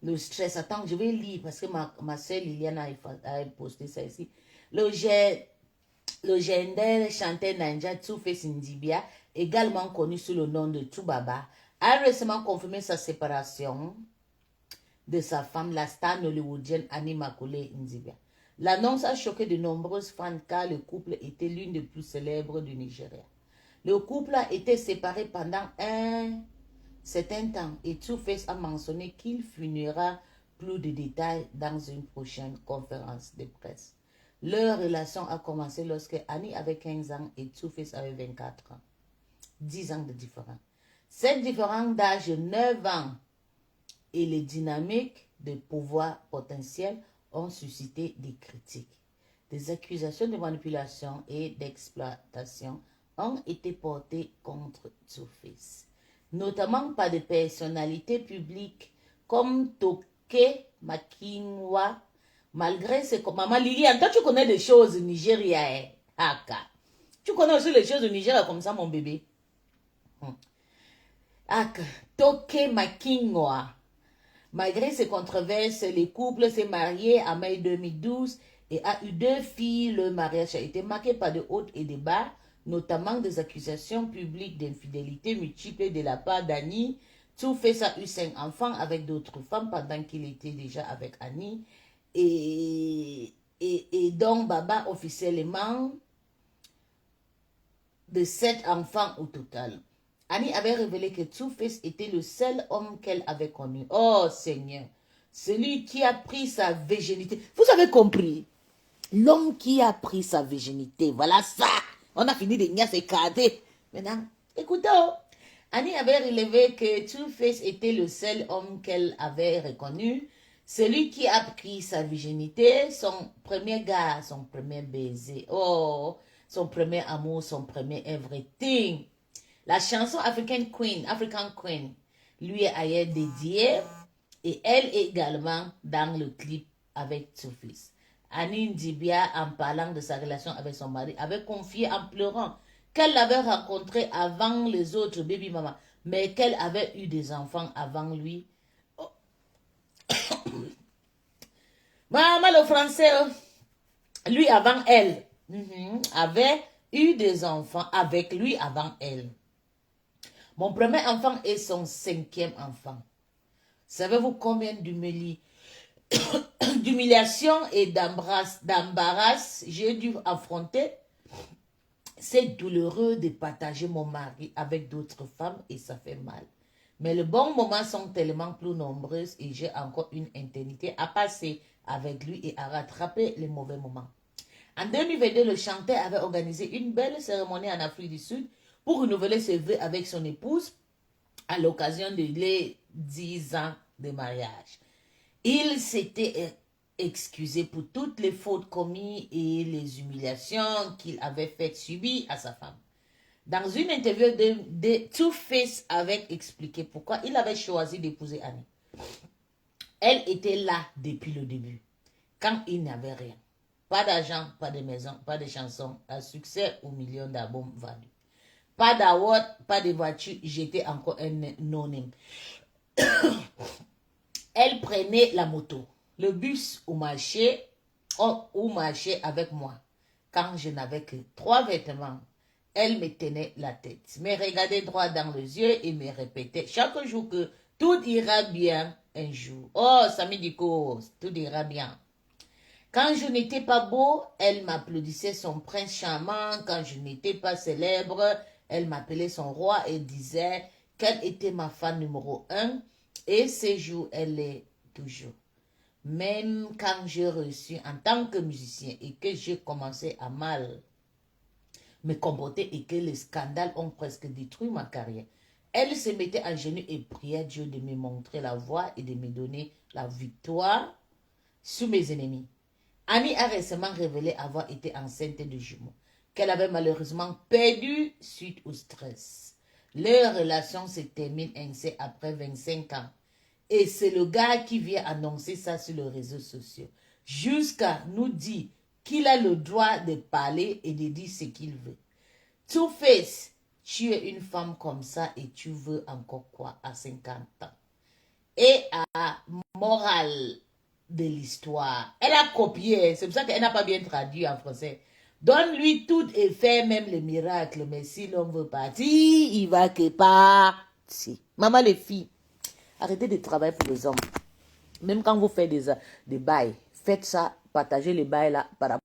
Le stress. Attends, je vais lire parce que ma soeur Liliane a posté ça ici. Le légendaire chanteur Naija Two-Face Ndibia, également connu sous le nom de Toubaba, a récemment confirmé sa séparation de sa femme, la star hollywoodienne Annie Makoulé Ndibia. L'annonce a choqué de nombreuses fans car le couple était l'une des plus célèbres du Nigeria. Le couple a été séparé pendant un certain temps et Two-Face a mentionné qu'il fournira plus de détails dans une prochaine conférence de presse. Leur relation a commencé lorsque Annie avait 15 ans et Two-Face avait 24 ans. 10 ans de différence. Cette différence d'âge de 9 ans et les dynamiques de pouvoir potentiel ont suscité des critiques. Des accusations de manipulation et d'exploitation ont été portées contre Two-Face, notamment par des personnalités publiques comme Toke Makinwa. Malgré ce que... Maman Liliane, toi tu connais des choses au Nigeria, hein? Aka. Tu connais aussi les choses au Nigeria comme ça, mon bébé. Aka. Toke Makinwa. Malgré ces controverses, le couple s'est marié en mai 2012 et a eu 2 filles. Le mariage a été marqué par de hauts et des bas, notamment des accusations publiques d'infidélité multiples de la part d'Annie. Two-Face a eu 5 enfants avec d'autres femmes pendant qu'il était déjà avec Annie. Et donc Baba officiellement de 7 enfants au total. Annie avait révélé que Two-Face était le seul homme qu'elle avait connu. Oh Seigneur, celui qui a pris sa virginité. Vous avez compris? L'homme qui a pris sa virginité. Voilà ça. On a fini de niaiser et cadrer. Maintenant, écoutez. Annie avait révélé que Two-Face était le seul homme qu'elle avait reconnu. Celui qui a pris sa virginité, son premier gars, son premier baiser. Oh, son premier amour, son premier everything. La chanson African Queen, lui est dédiée et elle également dans le clip avec Two-Face. Annie Ndibia, en parlant de sa relation avec son mari, avait confié en pleurant qu'elle l'avait rencontré avant les autres baby mamas, mais qu'elle avait eu des enfants avant lui. Oh. Maman, le français, lui avant elle, avait eu des enfants avec lui avant elle. Mon premier enfant est son 5e enfant. Savez-vous combien d'humiliation et d'embarras j'ai dû affronter? C'est douloureux de partager mon mari avec d'autres femmes et ça fait mal. Mais les bons moments sont tellement plus nombreux et j'ai encore une éternité à passer avec lui et à rattraper les mauvais moments. En 2022, le chanteur avait organisé une belle cérémonie en Afrique du Sud pour renouveler ses vœux avec son épouse à l'occasion de les 10 ans de mariage. Il s'était excusé pour toutes les fautes commises et les humiliations qu'il avait subies à sa femme. Dans une interview de Two-Face avait expliqué pourquoi il avait choisi d'épouser Annie. Elle était là depuis le début, quand il n'avait rien. Pas d'argent, pas de maison, pas de chansons, un succès ou millions d'albums vendus. Pas d'award, pas de voiture, j'étais encore un anonyme. Elle prenait la moto, le bus ou marchait avec moi. Quand je n'avais que 3 vêtements, elle me tenait la tête, me regardait droit dans les yeux et me répétait chaque jour que tout ira bien un jour. Oh, Sami Diko, tout ira bien. Quand je n'étais pas beau, elle m'applaudissait son prince charmant. Quand je n'étais pas célèbre, elle m'appelait son roi et disait qu'elle était ma fan numéro 1. Et ce jour, elle l'est toujours. Même quand j'ai reçu en tant que musicien et que j'ai commencé à mal me comporter et que les scandales ont presque détruit ma carrière, elle se mettait à genoux et priait Dieu de me montrer la voie et de me donner la victoire sur mes ennemis. Annie a récemment révélé avoir été enceinte de jumeaux, qu'elle avait malheureusement perdu suite au stress. Leur relation se termine ainsi après 25 ans. Et c'est le gars qui vient annoncer ça sur les réseaux sociaux. Jusqu'à nous dire qu'il a le droit de parler et de dire ce qu'il veut. Two-Face, tu es une femme comme ça et tu veux encore quoi à 50 ans? Et à morale de l'histoire, elle a copié, c'est pour ça qu'elle n'a pas bien traduit en français. Donne-lui tout et fais même le miracle, mais si l'homme veut partir, il va que partir. Maman les filles, arrêtez de travailler pour les hommes. Même quand vous faites des bails, faites ça, partagez les bails là par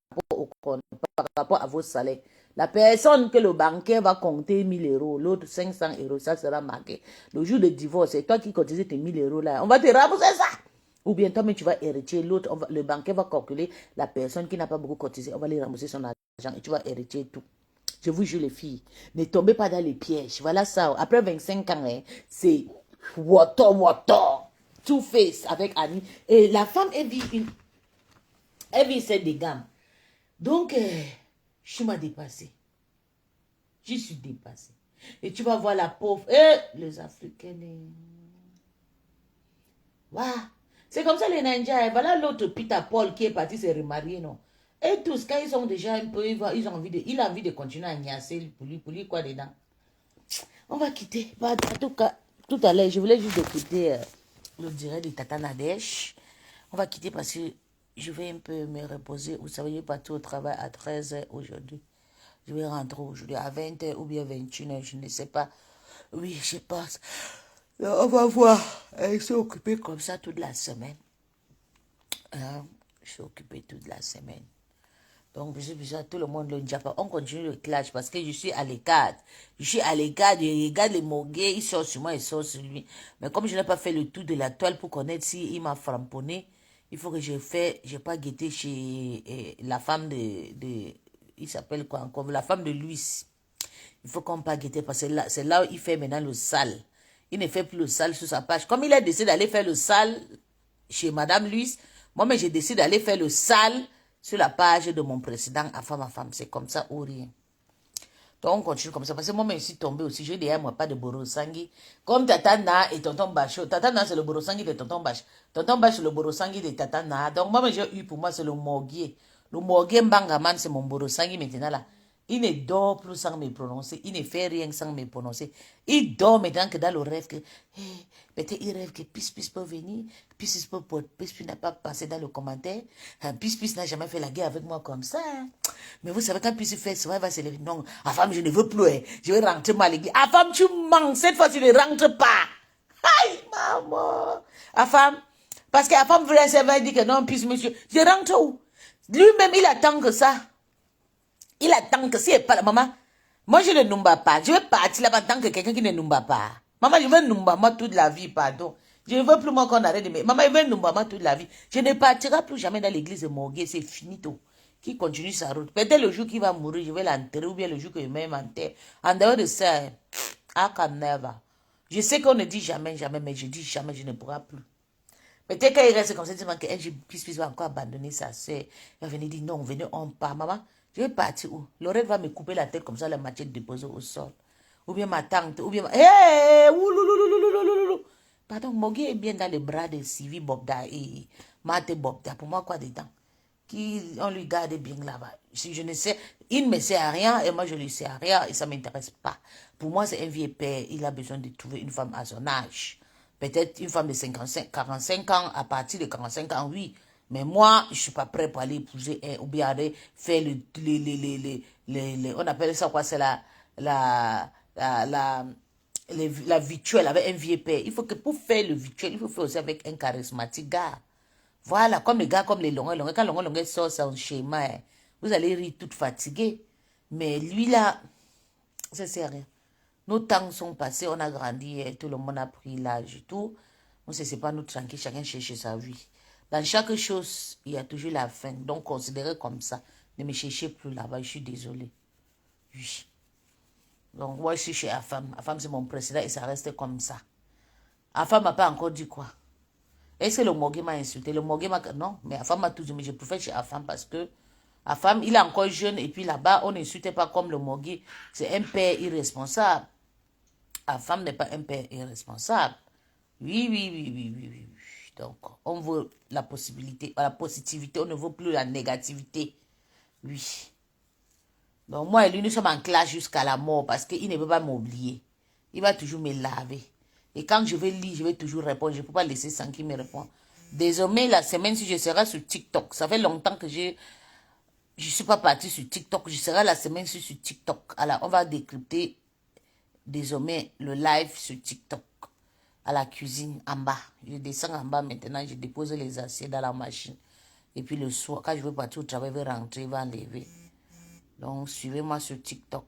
rapport à vos salaires. La personne que le banquier va compter 1000 euros, l'autre 500 euros, ça sera marqué. Le jour de divorce, c'est toi qui cotises tes 1000 euros là. On va te rembourser ça. Ou bien toi, mais tu vas hériter. L'autre, le banquier va calculer la personne qui n'a pas beaucoup cotisé. On va lui rembourser son argent et tu vas hériter tout. Je vous jure les filles, ne tombez pas dans les pièges. Voilà ça. Après 25 ans, hein, c'est water. Two-Face avec Annie. Et la femme, elle vit cette des gammes. Donc, je m'ai dépassé. Je suis dépassée. Et tu vas voir la pauvre. Les Africains. Waouh. C'est comme ça les Ninjas. Voilà l'autre Peter Paul qui est parti se remarier, non. Et tous, quand ils sont déjà un peu, il a envie de continuer à niasser pour lui quoi dedans. On va quitter. En tout cas, tout à l'heure, je voulais juste écouter le direct de Tata Nadège. On va quitter parce que je vais un peu me reposer. Vous savez, je vais partir au travail à 13h aujourd'hui. Je vais rentrer aujourd'hui à 20h ou bien 21h, je ne sais pas. Oui, je pense. On va voir. Je suis occupée comme ça toute la semaine. Je suis occupée toute la semaine. Donc, je suis bizarre, tout le monde le dit pas. On continue le clash parce que je suis à l'écart. Je suis à l'écart, je regarde les moguets, ils sortent sur moi, ils sortent sur lui. Mais comme je n'ai pas fait le tour de la toile pour connaître s'il m'a framponné, il faut que j'ai pas guetté chez la femme il s'appelle quoi encore, la femme de Louis. Il faut qu'on pas guetter parce que c'est là où il fait maintenant le sale. Il ne fait plus le sale sur sa page. Comme il a décidé d'aller faire le sale chez Madame Louis, moi, j'ai décidé d'aller faire le sale sur la page de mon président à femme. C'est comme ça ou rien. Donc, on continue comme ça. Parce que moi, je suis tombée aussi. Je dis, moi, pas de Borosangui. Comme Tatana et Tonton Bacho. Tatana, c'est le Borosangui de Tonton Bach. Tonton Bach, c'est le Borosangui de Tatana. Donc, moi, j'ai eu pour moi, c'est le Morguier. Le Morguier Mbangaman, c'est mon Borosangui maintenant là. Il ne dort plus sans me prononcer. Il ne fait rien sans me prononcer. Il dort maintenant que dans le rêve que, peut-être il rêve que Pis peut venir. Pis n'a pas passé dans le commentaire. Pis n'a jamais fait la guerre avec moi comme ça. Hein. Mais vous savez, quand Pis fait ça, il va se lever. Non, à femme, je ne veux plus. Hein. Je vais rentrer mal l'église. À femme, tu manques. Cette fois, tu ne rentres pas. Aïe, maman. À femme, parce qu'à femme, il dit que non, Pis, monsieur. Je rentre où? Lui-même, il attend que ça. Il attend que si elle parle, maman, moi je ne numba pas. Je vais partir là-bas en tant que quelqu'un qui ne numba pas. Maman, je vais numba moi toute la vie, pardon. Je ne veux plus moi qu'on arrête de me... Maman, je vais numba moi toute la vie. Je ne partirai plus jamais dans l'église de Morguet, c'est finito. Qui continue sa route. Peut-être le jour qu'il va mourir, je vais l'enterrer, ou bien le jour que je vais m'enterrer. En dehors de ça, I can never. Je sais qu'on ne dit jamais, mais je dis jamais, je ne pourrai plus. Peut-être qu'il reste comme ça, que Pis va encore abandonner sa soeur. Il va venir dire non, venez, on part. Maman, je vais partir où? Lorette va me couper la tête comme ça, la machette déposée au sol. Ou bien ma tante, ou bien ma... Hey! Pardon, Mogé est bien dans les bras de Sylvie Bobda et Mate Bobda. Pour moi, quoi dedans? On lui garde bien là-bas. Si je ne sais, il ne me sert à rien et moi je ne lui sers à rien et ça ne m'intéresse pas. Pour moi, c'est un vieux père. Il a besoin de trouver une femme à son âge. Peut-être une femme de 45 ans, à partir de 45 ans, oui. Mais moi, je ne suis pas prêt pour aller épouser ou bien aller faire on appelle ça quoi, c'est la virtuelle avec un vieux père. Il faut que pour faire le virtuel, il faut faire aussi avec un charismatique gars. Voilà, comme les gars, comme les longs. Quand longues sort son schéma, vous allez rire toute fatiguée. Mais lui là, ça sert à rien. Nos temps sont passés, on a grandi, tout le monde a pris l'âge et tout. On ne sait pas nous tranquille, chacun cherche sa vie. Dans chaque chose, il y a toujours la fin. Donc, considérez comme ça. Ne me cherchez plus là-bas, je suis désolée. Oui. Donc, moi, je suis chez Afam. Afam, c'est mon président et ça reste comme ça. Afam m'a pas encore dit quoi. Est-ce que le Mogé m'a insulté? Le Mogé m'a... Non, mais Afam m'a tout dit. Mais je préfère chez Afam parce que Afam, il est encore jeune. Et puis là-bas, on n'insultait pas comme le Mogé. C'est un père irresponsable. Afam n'est pas un père irresponsable. Oui, oui, oui, oui, oui, oui. Donc, on veut la possibilité, la positivité, on ne veut plus la négativité. Oui. Donc, moi et lui, nous sommes en classe jusqu'à la mort parce qu'il ne peut pas m'oublier. Il va toujours me laver. Et quand je vais lire, je vais toujours répondre. Je ne peux pas laisser sans qu'il me réponde. Désormais, la semaine, si je serai sur TikTok, ça fait longtemps que je ne suis pas partie sur TikTok. Je serai la semaine sur TikTok. Alors, on va décrypter désormais le live sur TikTok. À la cuisine en bas. Je descends en bas maintenant, je dépose les assiettes dans la machine. Et puis le soir, quand je veux partir au travail, je vais rentrer, je vais enlever. Donc, suivez-moi sur TikTok.